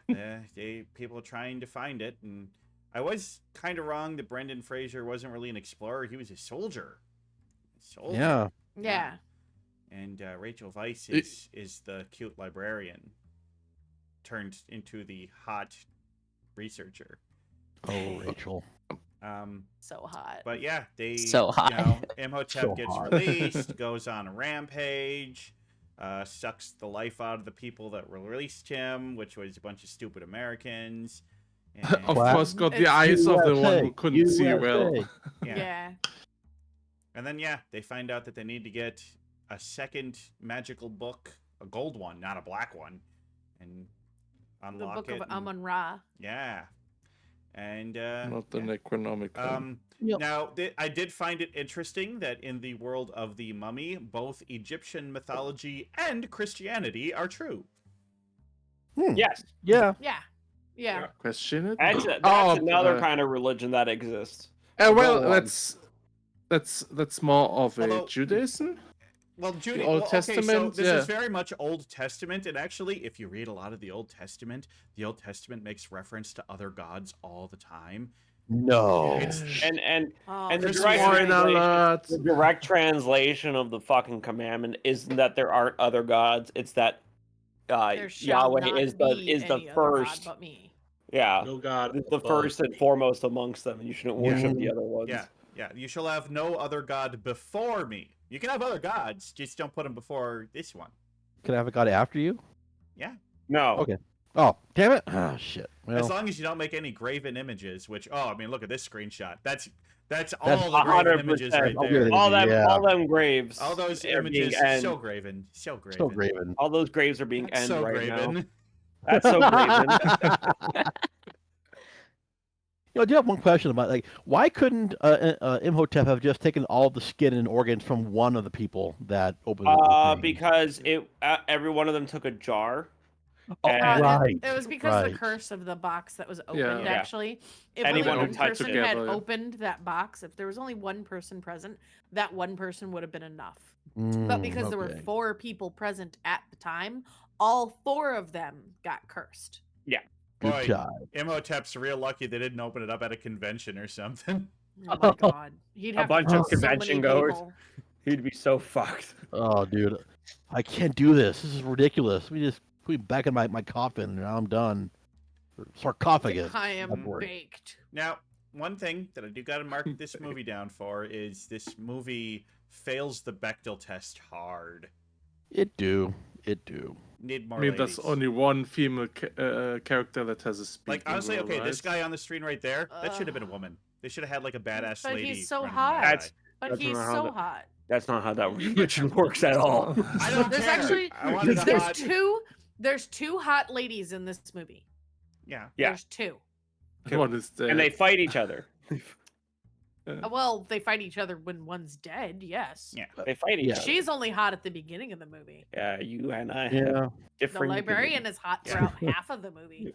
people trying to find it, and I was kind of wrong that Brendan Fraser wasn't really an explorer; he was a soldier. Yeah. Yeah. And Rachel Weisz is the cute librarian turned into the hot researcher. Oh, Rachel. So hot. But yeah, they So hot. You know, Imhotep So gets hot. released, goes on a rampage, sucks the life out of the people that released him, which was a bunch of stupid Americans. And, Of Wow. course, got the It's eyes of the one USA, who couldn't see well. USA. Yeah. And then yeah, they find out that they need to get a second magical book, a gold one, not a black one, and The unlock Book it. of and- Amun-Ra. Yeah. And Not the yeah. Necronomicon. Yep. Now, I did find it interesting that in the world of the mummy, both Egyptian mythology and Christianity are true. Yes. Yeah. Yeah. Yeah. Question it? That's Oh, another kind of religion that exists. well, Go on. that's more of a Although- Judaism. Well, Judy, Old okay, so Testament, this yeah. is very much Old Testament, and actually, if you read a lot of the Old Testament makes reference to other gods all the time. No. It's And Oh, And the Christian direct, Spoiler translation, alert. the direct translation of the fucking commandment isn't that there aren't other gods. It's that there shall Yahweh not is be the any other god first. but me. Yeah, No God. is the above first and me. foremost amongst them, and you shouldn't worship Yeah. the other ones. yeah. You shall have no other god before me. You can have other gods, just don't put them before this one. Can I have a god after you? No. Okay. Oh, damn it. Oh, shit. As Well, long as you don't make any graven images, which I mean, look at this screenshot. That's all That's the graven 100%. images right I'll there. give it- All them, Yeah. all them graves. All those are being images, end. so graven, so graven. so graven. All those graves are being That's end so right graven. now. That's so graven. I do have one question about like why couldn't Imhotep have just taken all the skin and organs from one of the people that opened the thing? Because every one of them took a jar. Oh, and- right. It was because right. the curse of the box that was opened, Yeah. actually. If Anyone only who one touched person it. had Together, yeah. opened that box, if there was only one person present, that one person would have been enough. But because there were okay. 4 people present at the time, all 4 of them got cursed. Good Boy, job. Imhotep's real lucky they didn't open it up at a convention or something. Oh my god. He'd A have bunch to of kill so many convention goers. people. He'd be so fucked. Oh, dude, I can't do this. This is ridiculous. We just put me back in my coffin, and now I'm done. Sarcophagus. I am Upward. baked. Now, one thing that I do got to mark this movie down for is this movie fails the Bechdel test hard. It do. Need more I mean, ladies. there's only one female character that has a speaking Like, honestly, role, okay, this right? guy on the screen right there, that should have been a woman. They should have had, like, a badass But lady. he's so running hot. that That's- guy. But That's he's not how so the- hot. That's not how that religion works at all. I don't There's care. actually I wanted a there's hot... there's 2 hot ladies in this movie. Yeah. Yeah. There's 2. One is dead. And they fight each other. Well, they fight each other when one's dead, yes. Yeah. They fight each Yeah. other. She's only hot at the beginning of the movie. Yeah, you and I have Yeah. The different. librarian is hot throughout half of the movie.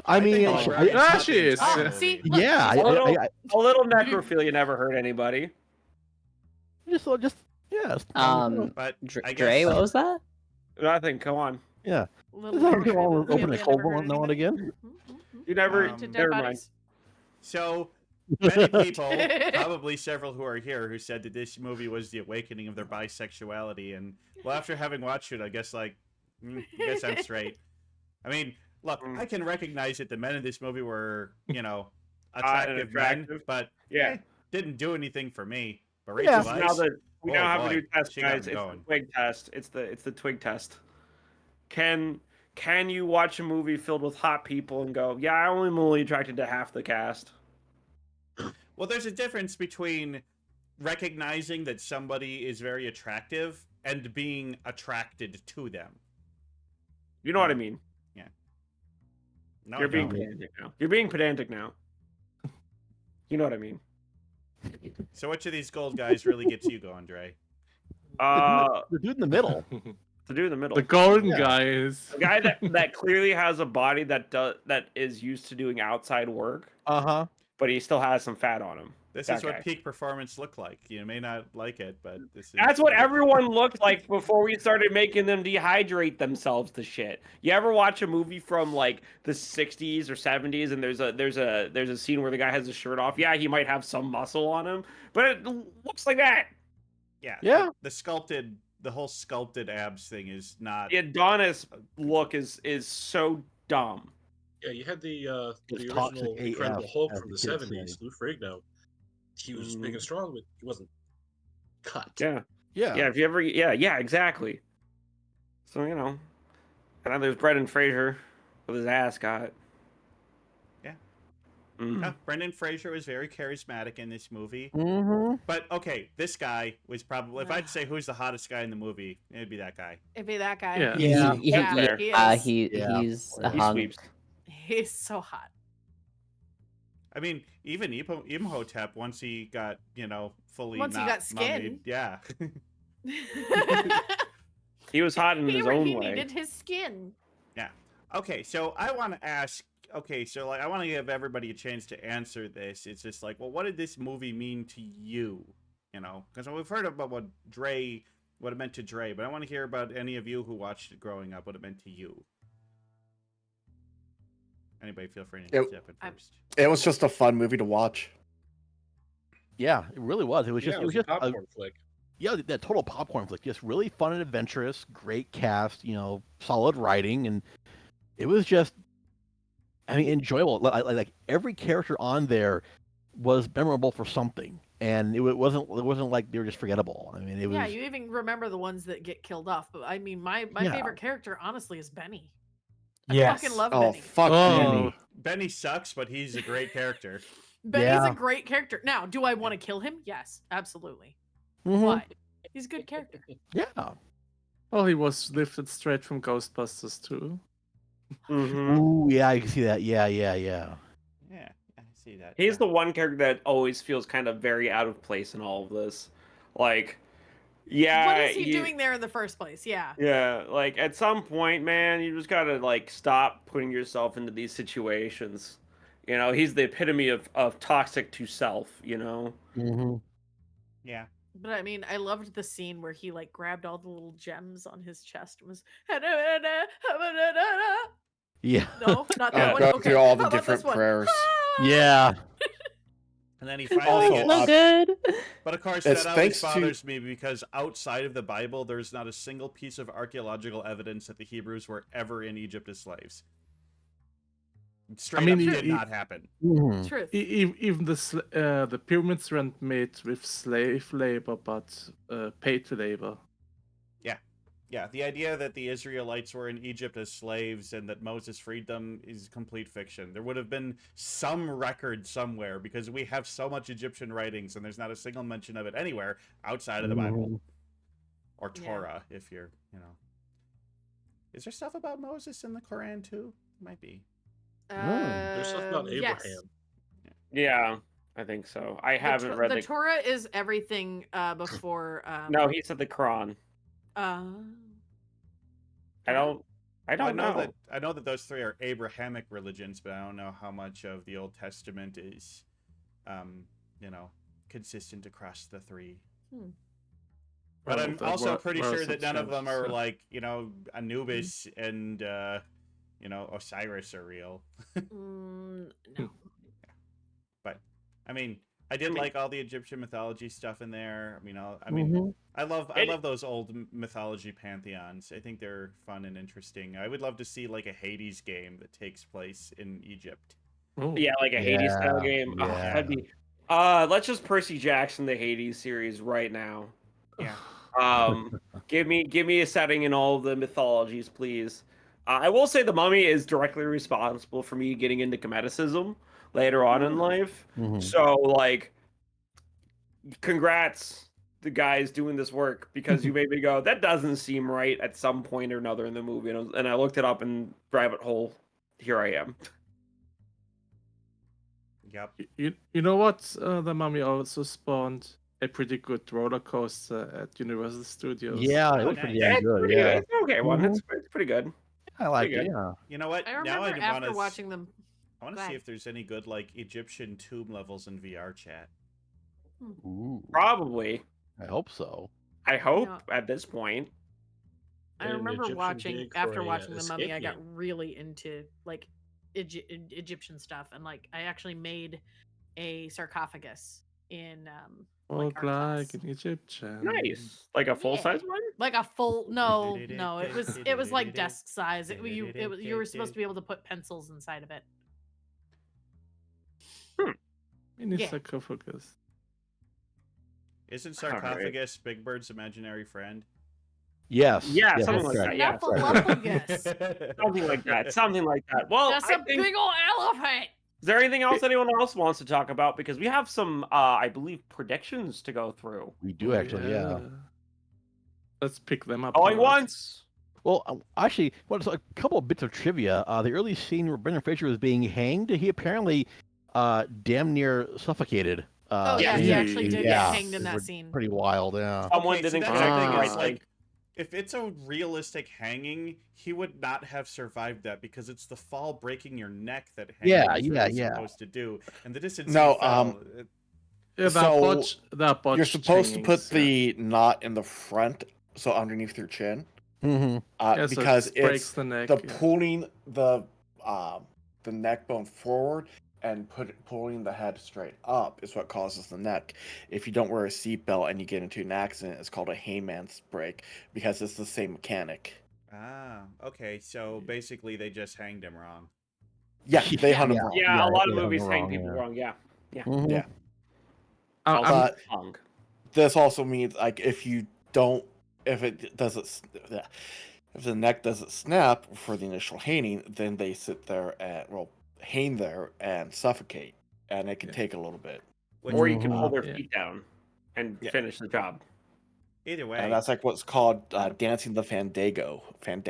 I mean, think the I- librarian's Ah, hot she the is. entire Oh, movie. see, look, yeah. she's hot. A little necrophilia never hurt anybody. Just yeah. it's- But I Dre, guess... what was that? Nothing. Come on. yeah. Little Just have bit people of open a never cold hurt one now and anybody. again. You never. Um, To dead never mind. bodies. So, many people, probably several who are here, who said that this movie was the awakening of their bisexuality. And, well, after having watched it, I guess, I guess I'm straight. I mean, look, I can recognize that the men in this movie were, attractive men, attractive. but Yeah. didn't do anything for me. But Yeah. Rachel Now Weisz, the We Oh, now have boy. a new test, She got guys. me It's the going. twig test. It's the twig test. Can you watch a movie filled with hot people and go, yeah, I'm only attracted to half the cast? Well, there's a difference between recognizing that somebody is very attractive and being attracted to them. You know what I mean? No, You're I being don't. pedantic now. You're being pedantic now. You know what I mean? So which of these gold guys really gets you going, Dre? The dude in the middle. The dude in the middle. The golden Yeah. guys. The guy that clearly has a body that is used to doing outside work, Uh-huh. but he still has some fat on him. This That is what guy. peak performance look like. You may not like it, but this is That's what everyone looked like before we started making them dehydrate themselves to shit. You ever watch a movie from like the 60s or 70s and there's a scene where the guy has his shirt off? Yeah, he might have some muscle on him, but it looks like that. Yeah. Yeah. The whole sculpted abs thing is not. The Adonis look is so dumb. Yeah, you had the It's original toxic Incredible AF, Hulk as from the the kids 70s, say. Lou Ferrigno. He was big and strong, but he wasn't cut. Yeah. Yeah. Yeah, if you ever, yeah, exactly. So, you know. And then there's Brendan Fraser with his ascot. Yeah. Mm. No, Brendan Fraser was very charismatic in this movie. Mm-hmm. But okay, this guy was probably, if I'd say who's the hottest guy in the movie, it'd be that guy. It'd be that guy. Yeah. Yeah, Yeah, fair. he is. Yeah. he's a He hunk. sweeps. He's so hot. I mean, even Imhotep, once he got, fully Once he not got skin. mummied, yeah. He was hot in his own he way. needed his skin. Okay, so I want to ask, I want to give everybody a chance to answer this. It's just like, well, what did this movie mean to you? Because we've heard about what it meant to Dre, but I want to hear about any of you who watched it growing up, what it meant to you. Anybody feel free to step in first. It was just a fun movie to watch. Yeah, it really was. It was just Yeah, it was a just popcorn flick. yeah, that total popcorn flick. Just really fun and adventurous, great cast, solid writing, and it was just, I mean, enjoyable. Like every character on there was memorable for something, and it wasn't like they were just forgettable. I mean, it was. Yeah, you even remember the ones that get killed off. But I mean, my Yeah. favorite character, honestly, is Benny. I Yes. fucking love Oh, Benny. fuck Oh. Benny. Benny sucks, but he's a great character. Benny's Yeah. a great character. Now, do I want to kill him? Yes, absolutely. Mhm. Why? He's a good character. Yeah. Oh, he was lifted straight from Ghostbusters too. Mhm. Ooh, yeah, I can see that. Yeah. Yeah, I see that. He's yeah. the one character that always feels kind of very out of place in all of this. Like, yeah. What is he doing there in the first place? Yeah. Yeah, like at some point, man, you just gotta like stop putting yourself into these situations. He's the epitome of toxic to self, Mm-hmm. Yeah. But I mean, I loved the scene where he like grabbed all the little gems on his chest and was Yeah. no, not that one. Go Okay. through all the How about this different one? prayers. Yeah. And then he finally Also, gets... So good. But of course, It's that always thanks to- bothers me because outside of the Bible, there's not a single piece of archaeological evidence that the Hebrews were ever in Egypt as slaves. Straight mean, up did not happen. Mhm. Truth. Even the pyramids weren't made with slave labor, but paid labor. Yeah, the idea that the Israelites were in Egypt as slaves and that Moses freed them is complete fiction. There would have been some record somewhere because we have so much Egyptian writings and there's not a single mention of it anywhere outside of the Bible. Or Yeah. Torah, if you're, Is there stuff about Moses in the Quran too? Might be. There's stuff about Yes. Abraham. Yeah, I think so. I haven't read the Torah is everything before. No, he said the Quran. I don't know. I know that those three are Abrahamic religions, but I don't know how much of the Old Testament is, consistent across the three. But Well, I'm there also were- pretty were sure that none of them substantial, are so- like, Anubis and, Osiris are real. No. But, I mean, I did like all the Egyptian mythology stuff in there. Mhm. I love those old mythology pantheons. I think they're fun and interesting. I would love to see like a Hades game that takes place in Egypt. Oh. Yeah, like a Hades style Yeah, game. Oh, yeah. that'd be. Let's just Percy Jackson the Hades series right now. Yeah. Give me a setting in all of the mythologies, please. I will say the Mummy is directly responsible for me getting into Comedicism later on in life. Mhm. So, like, congrats, the guys doing this work, because you made me go, that doesn't seem right at some point or another in the movie. And I looked it up, and rabbit hole, here I am. Yep. You know what? The Mummy also spawned a pretty good roller coaster at Universal Studios. Yeah, it Oh, was pretty nice. damn It's good. pretty Yeah, It's an okay one. It's pretty good. I like pretty it. good. Yeah. You know what? I Now remember I after want watching them. I want Go to see ahead. if there's any good like Egyptian tomb levels in VR chat. Ooh, Probably. I hope so. I hope Yeah. at this point. I An remember Egyptian watching gig after for a, watching the Mummy. escape I got game. really into like Egyptian stuff, and like I actually made a sarcophagus in Walk art class. like an Egyptian. Nice. Like a full size one? Like a full no, it was like desk size. You were supposed to be able to put pencils inside of it. Mini Yeah. sarcophagus. Isn't All right. sarcophagus Big Bird's imaginary friend? Yes. Yeah, yes, something that's like right. that. Yeah, Snuffleupagus. something like that. Something like that. Well, That's I a think, big old elephant. is there anything else anyone else wants to talk about? Because we have some, I believe, predictions to go through. We do actually. Yeah. Let's pick them up. Going first. once. Well, actually, a couple of bits of trivia. The early scene where Brendan Fraser was being hanged, he apparently damn near suffocated. Oh yeah, he actually did yeah. get hanged in It that was scene. Pretty wild, yeah. Someone Okay, see, didn't that's connect the the thing right is, thing. like, if it's a realistic hanging, he would not have survived that because it's the fall breaking your neck that hanging Yeah, is yeah, really yeah. supposed to do. And the distance No, he fell, Yeah, So, that You're supposed to put hangings, yeah. the knot in the front, so underneath your chin, Mm-hmm. Yeah, so because it breaks it's the neck. the yeah. pulling the neck bone forward and pulling the head straight up is what causes the neck. If you don't wear a seatbelt and you get into an accident, it's called a hayman's break because it's the same mechanic. okay, so basically they just hanged him wrong. Yeah, they hung him Yeah. wrong. Yeah, a lot of yeah, movies wrong, hang people yeah. wrong. Yeah. Mhm. Yeah. I'm- But Hung. this also means like if the neck doesn't snap for the initial hanging, then they sit there and hang there and suffocate, and it can Yeah. take a little bit. Or you can Mhm. pull their Yeah. feet down and Yeah. finish the job. Either way, And that's like what's called dancing the fandango. Hemp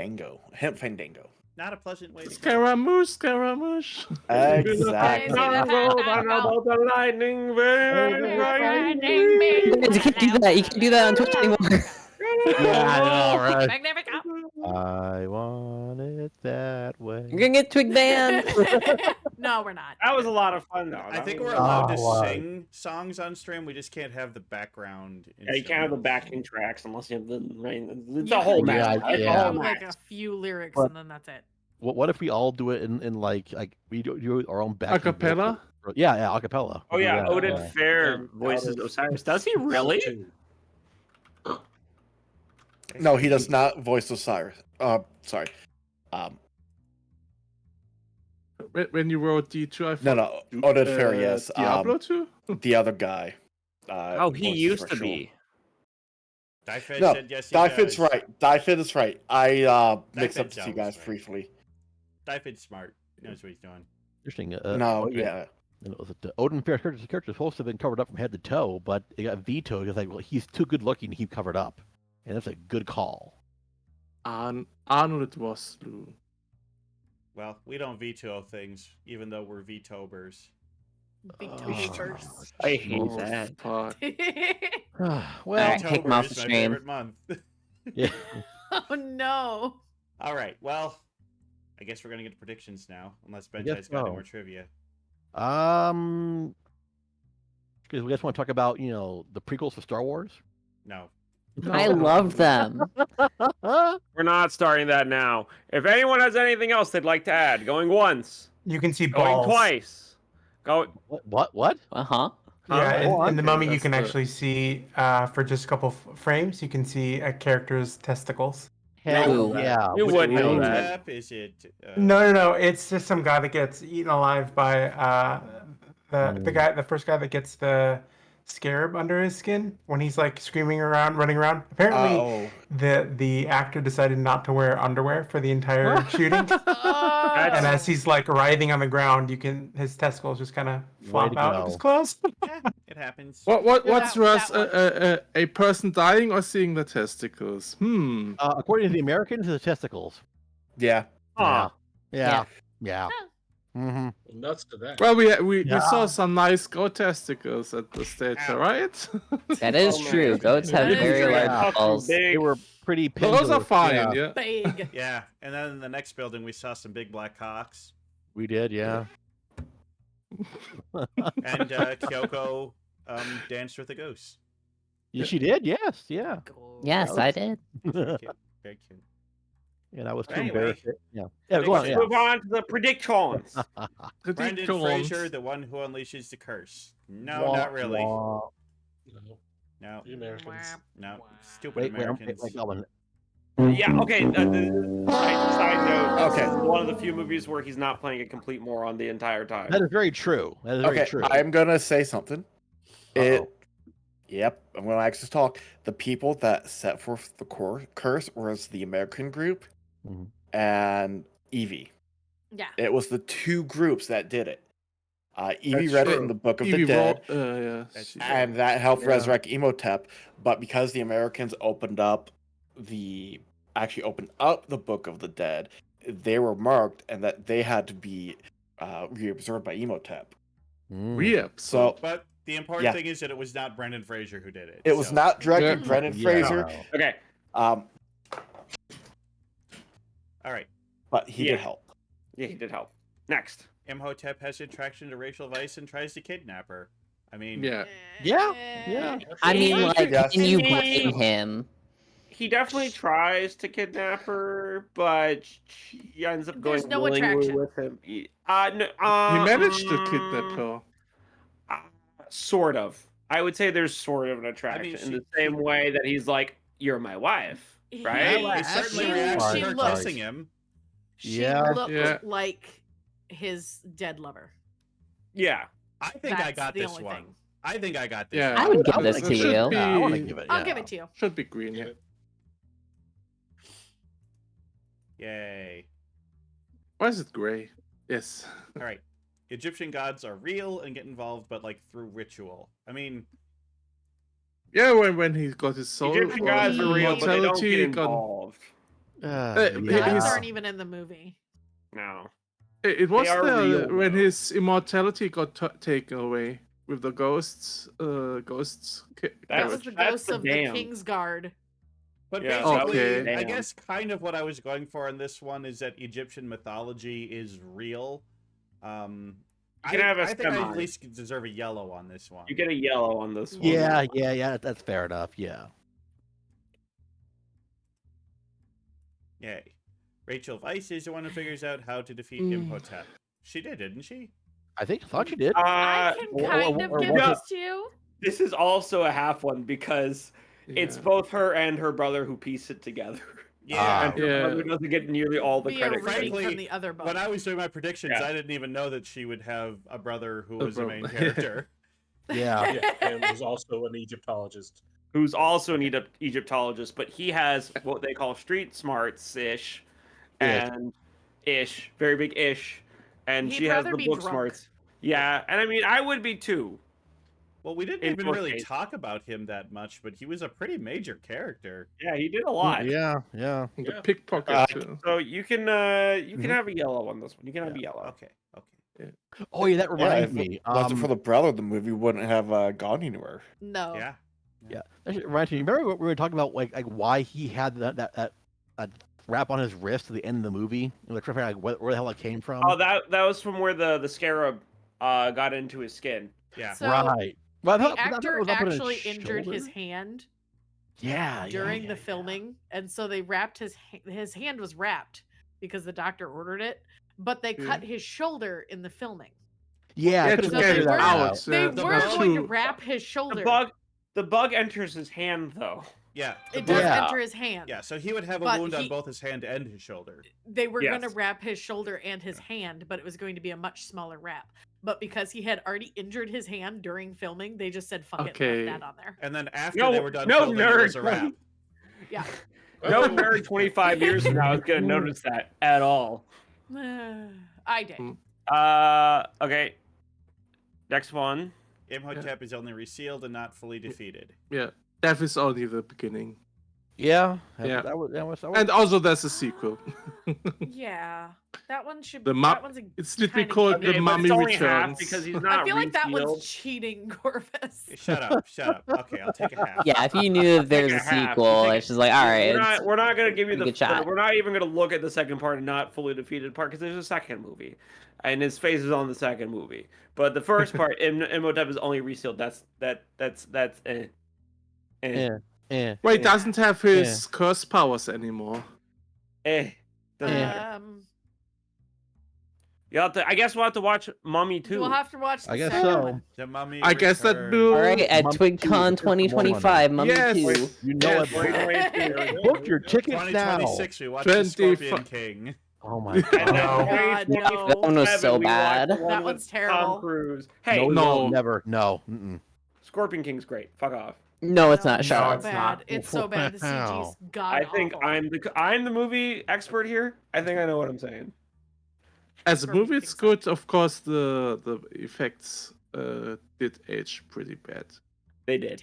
fandango. not a pleasant way to go. Scaramouche, Scaramouche. Exactly. About the lightning You can't do that. You can't do that on Twitch anymore. Yeah, I know, right? Magnificat. I want it that way. You're gonna get Twig banned. No, we're not. That was a lot of fun, though. I think That we're was- allowed to wow. sing songs on stream. We just can't have the background. Yeah, you can't have the instrumentals. backing tracks unless you have the right. It's You a whole can mess. Yeah, do- It's you a yeah. can whole do mess. like a few lyrics But- and then that's it. What if we all do it in like we do our own backing Acapella? vocals? Yeah, acapella. Oh yeah, Odin yeah. Fair And voices out of- Osiris. Does he really? No, he does not voice Osiris. Sorry. When you wrote D2, I No, thought, no. Odin Fair, yes. Diablo 2? The other guy. Oh, he voices used for to sure. be. Diefed No, said yes, he Diefed's does. right. Diefed is right. I mixed up Diefed's the two always guys right. briefly. Diefed's smart. He knows what he's doing. Interesting. No, yeah. And it was Odin Fair's character was supposed to have been covered up from head to toe, but it got vetoed because well, he's too good looking to keep covered up, and that's a good call. Arnold Vosloo. Well, we don't veto things, even though we're vetobers. Big Oh. toe first. I hate Oh, that. fuck. Well, Alright, kick him off Vetober the is my stream. favorite month. yeah. Oh no. All right, well, I guess we're gonna get to predictions now, unless guess Bentai's got any so. more trivia. Because we just want to talk about the prequels for Star Wars. No. I love them. We're not starting that now. If anyone has anything else they'd like to add, going once, You can see going balls. twice, go. What? Uh-huh. Yeah, Go on. in the Mummy, you That's can the- actually see for just a couple frames. You can see a character's testicles. Ooh. Yeah. You which would know one? that. Tap, is it? No. It's just some guy that gets eaten alive by the first guy that gets the scarab under his skin when he's like screaming around, running around. Apparently, Oh, the actor decided not to wear underwear for the entire shooting, and as he's like writhing on the ground, his testicles just kind of flop out of his go. clothes. Yeah, it happens. What's worse, that a person dying or seeing the testicles? According to the Americans, the testicles. yeah. Huh. Yeah. Yeah. Huh. Mm-hmm. Nuts to that. Well, we Yeah. saw some nice goat testicles at the stage, Ow. right? That is Oh, true. man. Goats have That is very true. large Yeah. balls. They were pretty Those are pendulous. fine. Yeah, Yeah. Big. Yeah, and then in the next building we saw some big black cocks, we did. Yeah. and Kyoko danced with a goose. Yeah, she did. Yes. Yeah. Yes, I did. Very cute. Very cute. And I was too Anyway. embarrassed. Yeah. Yeah. Go on. Let's Yeah. move on to the predictions. Brendan Predictions. Fraser, the one who unleashes the curse. No, Wah, not really. wah. No, No, the Americans. no. Stupid Wait, Americans. wait, Goblin. Yeah, okay. Side note. Okay. This is one of the few movies where he's not playing a complete moron the entire time. That is very true. That is very Okay, true. I'm gonna say something. Uh-oh. Yep, I'm gonna actually talk. The people that set forth the curse was the American group Mhm. and Evie. Yeah. It was the two groups that did it. Evie That's read true. from the Book of Evie the Dead, yeah. That's she- true. and that helped Yeah. resurrect Emotep. But because the Americans opened up the Book of the Dead, they were marked, and that they had to be reabsorbed by Emotep. Yep. So But the important Yeah. thing is that it was not Brendan Fraser who did it. it was so- not directed Yeah. Brendan Yeah. Fraser, Okay. All right. but he Yeah. did help. Yeah, he did help. Next. Imhotep has attraction to Rachel Weisz and tries to kidnap her. I mean, Yeah. Yeah, yeah. I mean, Yeah. like, Yes. can you blame him? He definitely tries to kidnap her, but she ends up going There's no willingly attraction. with him. No, He managed to kidnap her. Sort of. I would say there's sort of an attraction in the same way that he's like, "You're my wife," right? he certainly She- reacts to she her looks- kissing him. She Yeah. looked Yeah. like his dead lover. Yeah. I think I That's got the this only one. thing. I think I got this. Yeah. I would give I this would to should you. be- Yeah, I want to give it. I'll yeah. give it to you. Should be green. Yeah. Yay. Why is it gray? Yes. All right. Egyptian gods are real and get involved, but like through ritual. I mean, Yeah, when he got his soul. Egyptian or gods are real, but they don't immortality, get got- involved. Gods Yeah. aren't even in the movie. No. It was are there real, when though. his immortality got taken away with the ghosts. Ghosts. That That's- was the that's ghost the of damn. the King's Guard. but Yeah, basically, okay. I Damn. guess kind of what I was going for in this one is that Egyptian mythology is real. You can have a I think I semi. at least deserve a yellow on this one. You get a yellow on this one. Yeah. That's fair enough. Yeah. Yay. Rachel Weisz is the one who figures out how to defeat Mm. Imhotep. She did, didn't she? I thought you did. I can kind of give was this to you. This is also a half one because it's Yeah. both her and her brother who piece it together. Yeah. And her Yeah. brother doesn't get nearly all the Via credit. reading Frankly, from the other book. When I was doing my predictions, Yeah. I didn't even know that she would have a brother who A was a main brother. character. Yeah. Yeah, and was also an Egyptologist. Who's also an Egyptologist, but he has what they call street smarts ish, and ish, very big ish, and He'd she has rather the be book drunk. smarts. Yeah, and I mean, I would be too. Well, we didn't In even both really cases. talk about him that much, but he was a pretty major character. Yeah, he did a lot. Yeah. The Yeah. pickpocket too. So you can Mhm. have a yellow on this one. You can have a yellow. Okay. Oh yeah, that Yeah, reminds if me. it wasn't for the brother, the movie wouldn't have gone anywhere. No. Yeah. Yeah, that reminds me. Remember what we were talking about, like why he had that wrap on his wrist at the end of the movie? Like, trying to figure out, like, where the hell that came from? Oh, that was from where the scarab got into his skin. Yeah. So right. Well, I the thought- I thought it actor was up on his actually injured his shoulder. hand Yeah. during the filming, and so they wrapped his hand was wrapped because the doctor ordered it, but they cut his shoulder in the filming. Yeah, I Yeah, couldn't to figure get it that out. They The were bug- going to to- wrap his shoulder. The bug enters his hand though. Yeah. It does Yeah. enter his hand. Yeah, so he would have a But wound on he- both his hand and his shoulder. They were going to Yes. wrap his shoulder and his hand, but it was going to be a much smaller wrap. but because he had already injured his hand during filming, they just said, fuck it, Okay. left that on there. And then after No- they were done no filming, it was a nerd. wrap. Yeah. No nerd 25 years from now is gonna notice that at all. I did. Okay. Next one. Imhotep is only resealed and not fully defeated. Yeah, death is only the beginning. Yeah. Yeah. That was And also, there's a sequel. Yeah. That one should The be. mu- That one's a It's literally kinda called gimmick. The but Mummy it's only half Returns. because he's not I feel like that resealed. one's cheating, Corvus. Shut up, shut up. Okay, I'll take a half. Yeah, if you knew that there's a Take a half. sequel, Take a- it's just like, all right, We're not gonna give you pretty the. good shot. We're not even gonna look at the second part and not fully defeated part because there's a second movie, and his face is on the second movie. But the first part, Imhotep is only resealed. That's. Yeah. Wait, doesn't have his curse powers anymore. Doesn't You have to. I guess we'll have to watch Mummy 2. We'll have to watch the I guess second so. one. The Mummy I guess that Returns. will. all right, at Mummy Twig 2 Con is the one on 2025, Mummy Yes. 2. You know it. Book your tickets now. 2026, we watched the Scorpion 25 King. Oh my And god. then No. God, no. 2027, That one was so we watch bad. the one That with one's terrible. Tom Cruise. Hey, No. Never. No. Mm-mm. Scorpion King's great. Fuck off. No, it's not. It's Shut so up. it's bad. not. It's so bad. The CG's god I think awful. I'm the movie expert here. I think I know what I'm saying. As a Perfect movie, it's example. good. Of course, the effects did age pretty bad. They did.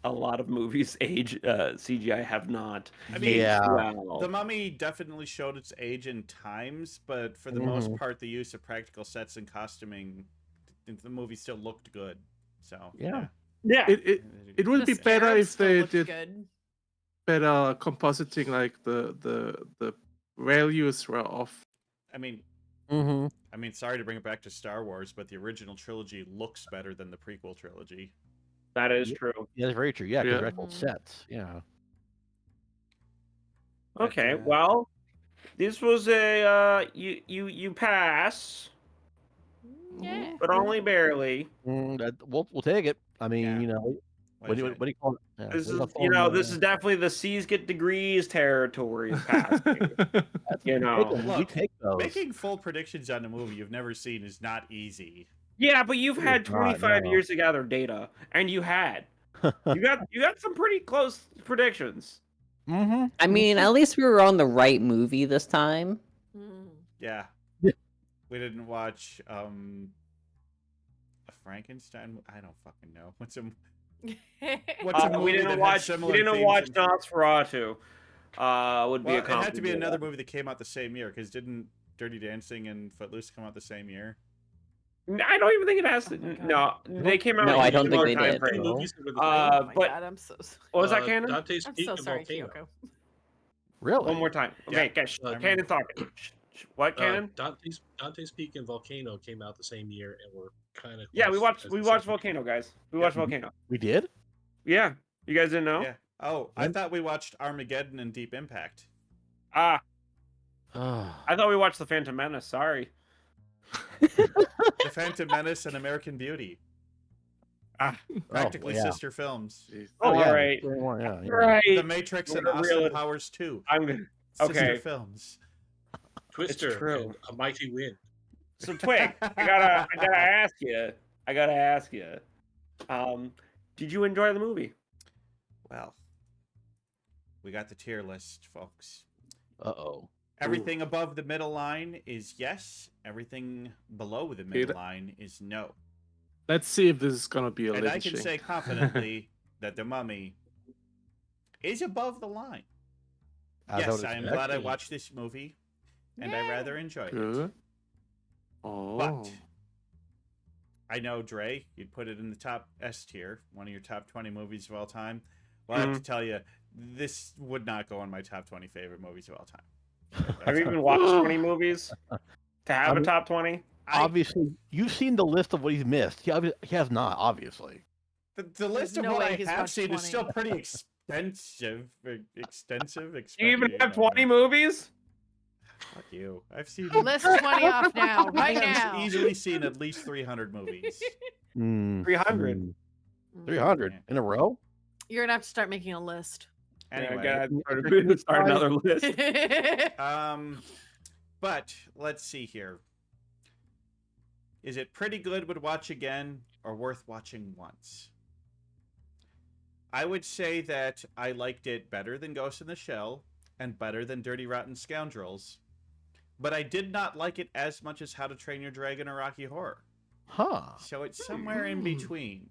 A lot of movies age CGI have not. I mean, Yeah. Well, The Mummy definitely showed its age in times, but for the most part, the use of practical sets and costuming, the movie still looked good. So Yeah. yeah. It would The be better scarab if still they looked did good. better compositing, like the values were off. I mean, Mm-hmm. sorry to bring it back to Star Wars, but the original trilogy looks better than the prequel trilogy. That is true. Yeah, that's very true. Yeah, because Yeah. they're actual sets. Yeah. Okay, But, well, this was a you pass, Yeah. but only barely. We'll take it. I mean, Yeah. you know, what do you call it? Yeah, This what is do you call this is definitely the C's get degrees territory of passing. You know. we Look, take those. Making full predictions on a movie you've never seen is not easy. Yeah, but you've had It's not, 25 no. years to gather data, and you got some pretty close predictions. Mm-hmm. I mean, at least we were on the right movie this time. Mm. Yeah. Yeah. We didn't watch a Frankenstein. I don't fucking know. What's a movie We that didn't had watch. similar We didn't themes watch and- Nosferatu. Would be Well, a it had to be compliment. another movie that came out the same year, because didn't Dirty Dancing and Footloose come out the same year? I don't even think it has to. Oh my God. No, they came out. No, in I a don't think similar they time did. frame. Movies that were the Oh my but God, I'm so sorry. what was that, Cannon? Dante's I'm Peak so and sorry, Volcano. Kyoko. Really? One more time. Okay, guys. I Cannon talking. What, Cannon? Dante's Peak and Volcano came out the same year and were kind of Yeah, we watched Volcano, guys. We watched Volcano. We did? Yeah, you guys didn't know? Yeah. Oh, I thought we watched Armageddon and Deep Impact. Ah, Ah. I thought we watched The Phantom Menace. Sorry. The Phantom Menace and American Beauty. Practically yeah. sister films. Oh, yeah. all right. Yeah, yeah. Right. The Matrix and We're Austin really- Powers 2. I'm gonna. Sister Okay. films. Twister true. and A Mighty Wind. So Twig, I gotta ask you. Did you enjoy the movie? Well, we got the tier list, folks. Uh-oh. Everything above the middle line is yes. Everything below the middle line is no. Let's see if this is gonna be a And I can lynching. say confidently that The Mummy is above the line. Yes, I am glad I watched this movie, and I rather enjoyed it. Good. Oh. But I know, Dre, you'd put it in the top S tier, one of your top 20 movies of all time. Well, I have to tell you, this would not go on my top 20 favorite movies of all time. Have you even watched 20 movies to have a top 20? Obviously, you've seen the list of what he's missed. He has not, obviously. The list of no what way I he's have watched seen is 20. still pretty extensive. Do you even have 20 movies? Fuck you. I've seen. List 20 off now, I right have now. easily seen at least 300 movies. 300. 300 in a row? You're gonna have to start making a list. Anyway, Yeah, gotta start another list. but let's see here. Is it pretty good, would watch again, or worth watching once? I would say that I liked it better than Ghost in the Shell and better than Dirty Rotten Scoundrels, but I did not like it as much as How to Train Your Dragon or Rocky Horror. Huh. So it's somewhere in between.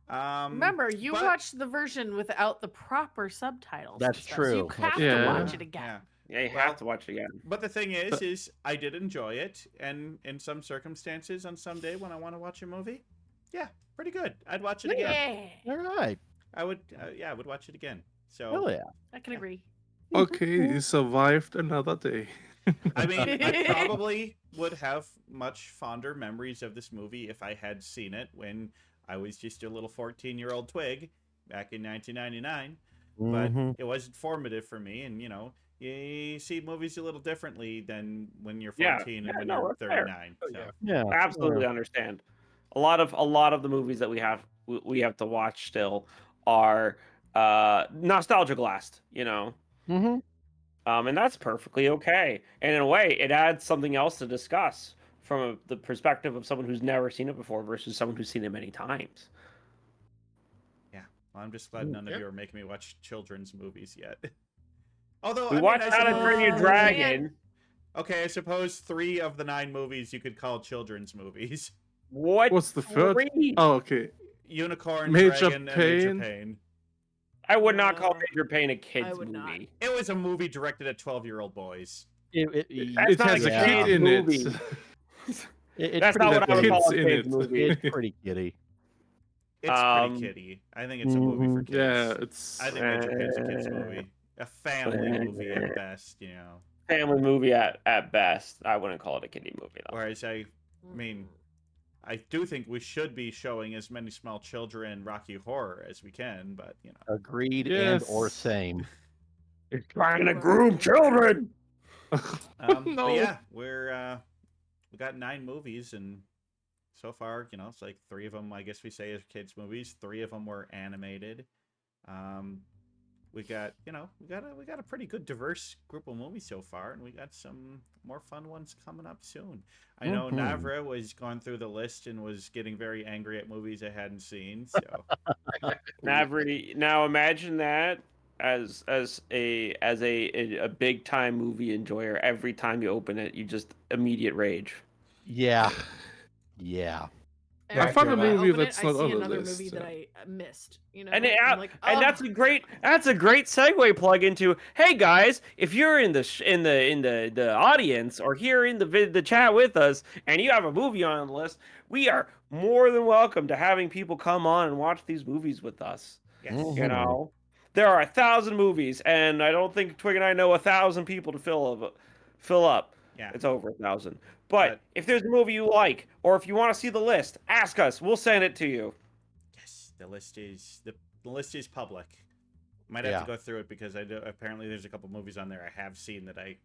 Remember, you but- watched the version without the proper subtitles. and That's stuff, so you true. have Yeah. to watch it again. Yeah. Yeah, you Well, have to watch it again. But the thing is I did enjoy it, and in some circumstances, on some day when I want to watch a movie, yeah, pretty good. I'd watch it again. Yeah, All right. I would, I would watch it again. So Hell yeah. I can agree. Okay, you survived another day. I mean, I probably would have much fonder memories of this movie if I had seen it when I was just a little 14-year-old twig back in 1999. But it wasn't formative for me, and you see movies a little differently than when you're 14 and when no, you're that's fair. 39. Oh, So. yeah. Yeah. I absolutely understand. A lot of the movies that we have to watch still are nostalgia last, Mm-hmm. and that's perfectly okay. And in a way, it adds something else to discuss from the perspective of someone who's never seen it before versus someone who's seen it many times. Well, I'm just glad none of you are making me watch children's movies yet. Although We watched How to Train Your suppose- Dragon. Okay, I suppose 3 of the 9 movies you could call children's movies: What? What's the third? Three? Oh, okay. Unicorn, Major Dragon, and Major Pain. Pain. I would not call No, Major Pain a kids I would movie. not. It was a movie directed at 12-year-old boys. That's It not has a a kid kid's in movie. it. It's That's pretty not what I would kids call a in kids it. movie. It's pretty kiddie. It's Um, pretty kiddie. I think it's a movie for kids. Yeah, it's I think Major Pain's a kids movie. A family movie at best, Family movie at best. I wouldn't call it a kiddie movie though. Whereas I mean, I do think we should be showing as many small children Rocky Horror as we can, but Agreed Yes. and or same. You're trying to groom children. But No. yeah, we got 9 movies, and so far, it's like 3 of them, I guess we say, as kids movies. 3 of them were animated. We got we got a pretty good diverse group of movies so far, and we got some more fun ones coming up soon. I know Navre was going through the list and was getting very angry at movies I hadn't seen. So Navre, now imagine that as a big time movie enjoyer. Every time you open it, you just immediate rage. Yeah. Yeah. I Every found a time I movie open it, that's I not see on the another list, movie so. that I missed. And I'm like, and that's "Oh." a great segue plug into, hey guys, if you're in the audience or here in the chat with us and you have a movie on the list, we are more than welcome to having people come on and watch these movies with us. yes. Mhm. There are 1,000 movies, and I don't think Twig and I know 1,000 people to fill up. Yeah. It's over 1,000. But But- if there's a movie you like, or if you want to see the list, ask us. We'll send it to you. Yes, the list is public. Might have Yeah. to go through it because apparently there's a couple movies on there I have seen that I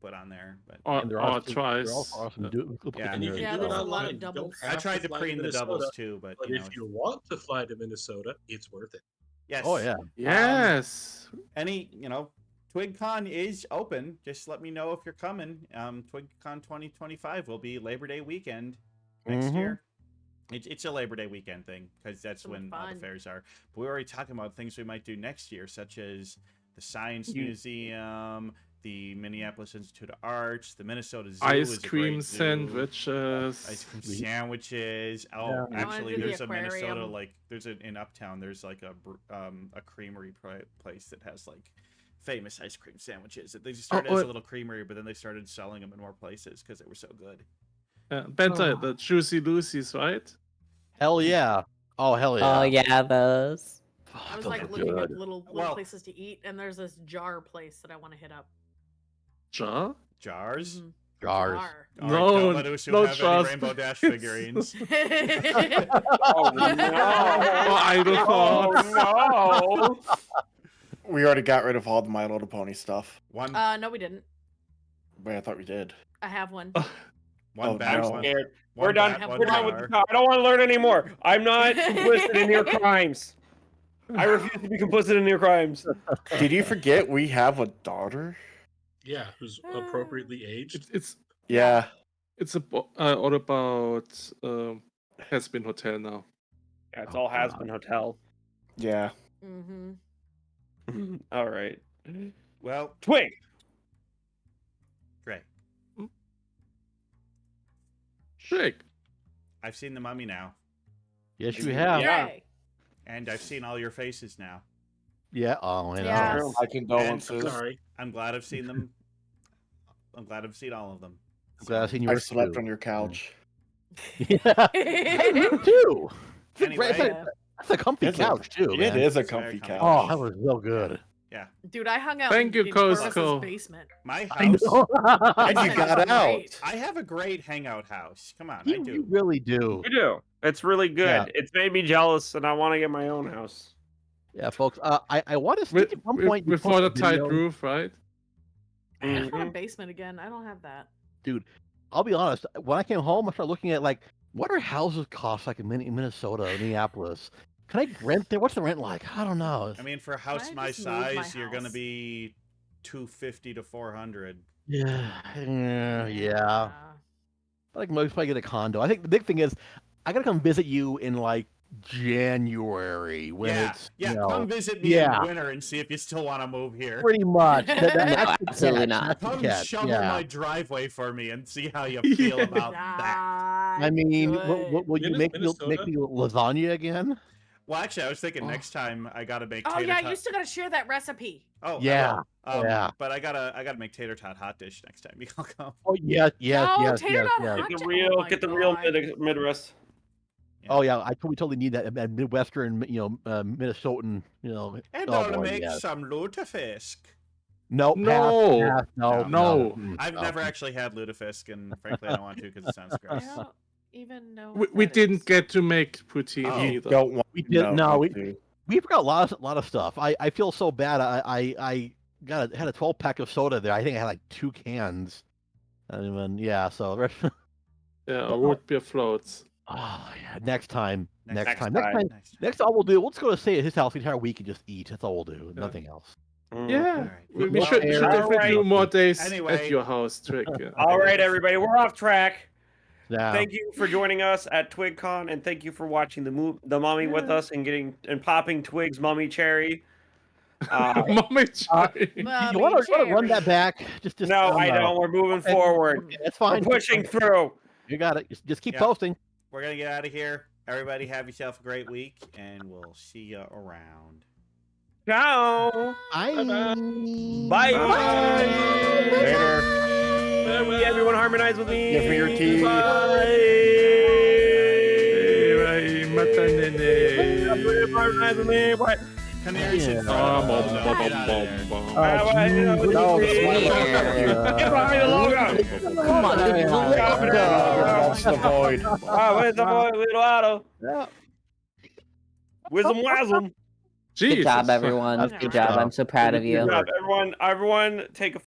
put on there, but Or, And there or are some, twice. there also are some Yeah. duplicates And in you there can Yeah, as do it there's a well. lot of online. You don't doubles. have I to tried to fly preen the Minnesota, doubles too, but But if you want to fly to Minnesota, it's worth it. yes. Oh yeah. Yes. Any Twig Con is open. Just let me know if you're coming. Twig Con 2025 will be Labor Day weekend next Mhm. year. It's a Labor Day weekend thing because that's So when all the fun. fairs are. But we're already talking about things we might do next year, such as the Science You- Museum, the Minneapolis Institute of Arts, the Minnesota Zoo. Ice is a cream great zoo. sandwiches. Ice cream Sweet. sandwiches. Oh, Yeah. I wanna actually, do the there's a Minnesota aquarium. there's in Uptown. There's like a creamery place that has like famous ice cream sandwiches. They just started as a little creamery, but then they started selling them in more places because they were so good. Bentai, Oh. the Juicy Lucy's, right? Hell yeah. Oh hell yeah. Oh yeah, those. I was Those like are looking up good. little Well- places to eat, and there's this jar place that I want to hit up. Jar? Jars. Mhm. Jars. Jar. All right, No, don't let us no have jars, any Rainbow Dash please. figurines. Oh Oh, idle thoughts. no! We already got rid of all the My Little Pony stuff. One No, we didn't. Wait, I thought we did. I have one. one Oh, bad no. one. Scared. One We're done. bad, one We're done with jar. the talk. I don't want to learn anymore. I'm not complicit in your crimes. I refuse to be complicit in your crimes. Did you forget we have a daughter? Yeah, who's appropriately aged. It's Yeah. It's all about Has Been Hotel now. Yeah, it's Oh, all Has God. Been Hotel. Yeah. Mm-hmm. All right. Well, Twig. Dre, Drake. I've seen the mummy now, Yes, you have. Yeah. Yay. and I've seen all your faces now. Yeah. Oh, I know. Yes. My condolences. Sorry. I'm glad I've seen them. I'm glad I've seen all of them. I'm glad I've seen I yours slept too. on your couch. Yeah. Hey, me too. It's a great- Anyway, That's a comfy It's a- couch too, It man. is a It's very comfy comfy. couch. Oh, that was so good. Dude, I hung out Thank in, you, in Corvus's Costco. basement. my I house. know. And you Basement got is out. great. I have a great hangout house. Come on, I You do. really do. You do. It's really good. Yeah. It's made me jealous, and I want to get my own house. Yeah, folks. I want to With, at one point you before the posted a tight video- roof, right? I want a Mhm. basement again. I don't have that. Dude, I'll be honest. When I came home, I started looking at like what are houses cost like in Minnesota, Minneapolis. Can I rent there? What's the rent like? I don't know. I mean, for a house I my just moved my size, you're gonna house? be 250 to 400. Yeah. I think most probably get a condo. I think the big thing is I gotta come visit you in like January when yeah, it's yeah. you know, Come visit me yeah. in winter and see if you still want to move here. pretty much. That's the absolutely catch, not. that's the Come catch, shovel yeah. my driveway for me and see how you feel about that. I mean, good. will you make me Minnesota? lasagna again? Well, actually, I was thinking Oh. next time I gotta make. Oh tater yeah, tot. you still gotta share that recipe. Oh I Yeah, will. yeah. But I gotta make tater tot hot dish next time you all come. Oh yes, yes, No, yes, tater yes, tot yes. hot Get the Oh real, my get the real God. Midwest. Oh yeah, we totally need that Midwestern, Minnesotan, And oh I'll boy, make yes. some lutefisk. No, No. pass, no, No. I've no. never actually had lutefisk, and frankly, I don't want to because it sounds I gross. don't even know. We, what we that didn't is. get to make poutine Oh. either. Don't want. We did no, to. we forgot a lot of stuff. I feel so bad. I had a 12-pack of soda there. I think I had like 2 cans. And then yeah, so Yeah, or root beer floats. oh yeah, next time. Next Next time. Next all we'll do, we'll just go to stay at his house the entire week and just eat. That's all we'll do. Yeah. Nothing else. Yeah, Alright. we No should air. definitely do Alright. more days Anyway. at your house, Trick. Yeah. All right, everybody, we're off track. Yeah. Thank you for joining us at Twig Con, and thank you for watching the mummy with us and popping Twig's mummy cherry. Mommy Cherry. You Mommy want to run cherry. that back? Just No, I don't. We're moving Okay, forward. okay, that's We're fine. pushing through. You got it. Just keep Yeah. posting. We're gonna get out of here. Everybody, have yourself a great week, and we'll see you around. Ciao. Bye. Bye. Later. Bye. Everyone harmonize with me. Give me your tea. Harmonize with me. What? Canary should Yeah. throw Bum, the bum, get out of there. No, Get behind the logo. Come on, dude. That's the void. Where's the boy, little Otto? Yeah. Wisdom, wasm. Good job, Jesus. everyone. That's Good good job. stuff. I'm so proud of Good you. Good job, everyone. Everyone, take a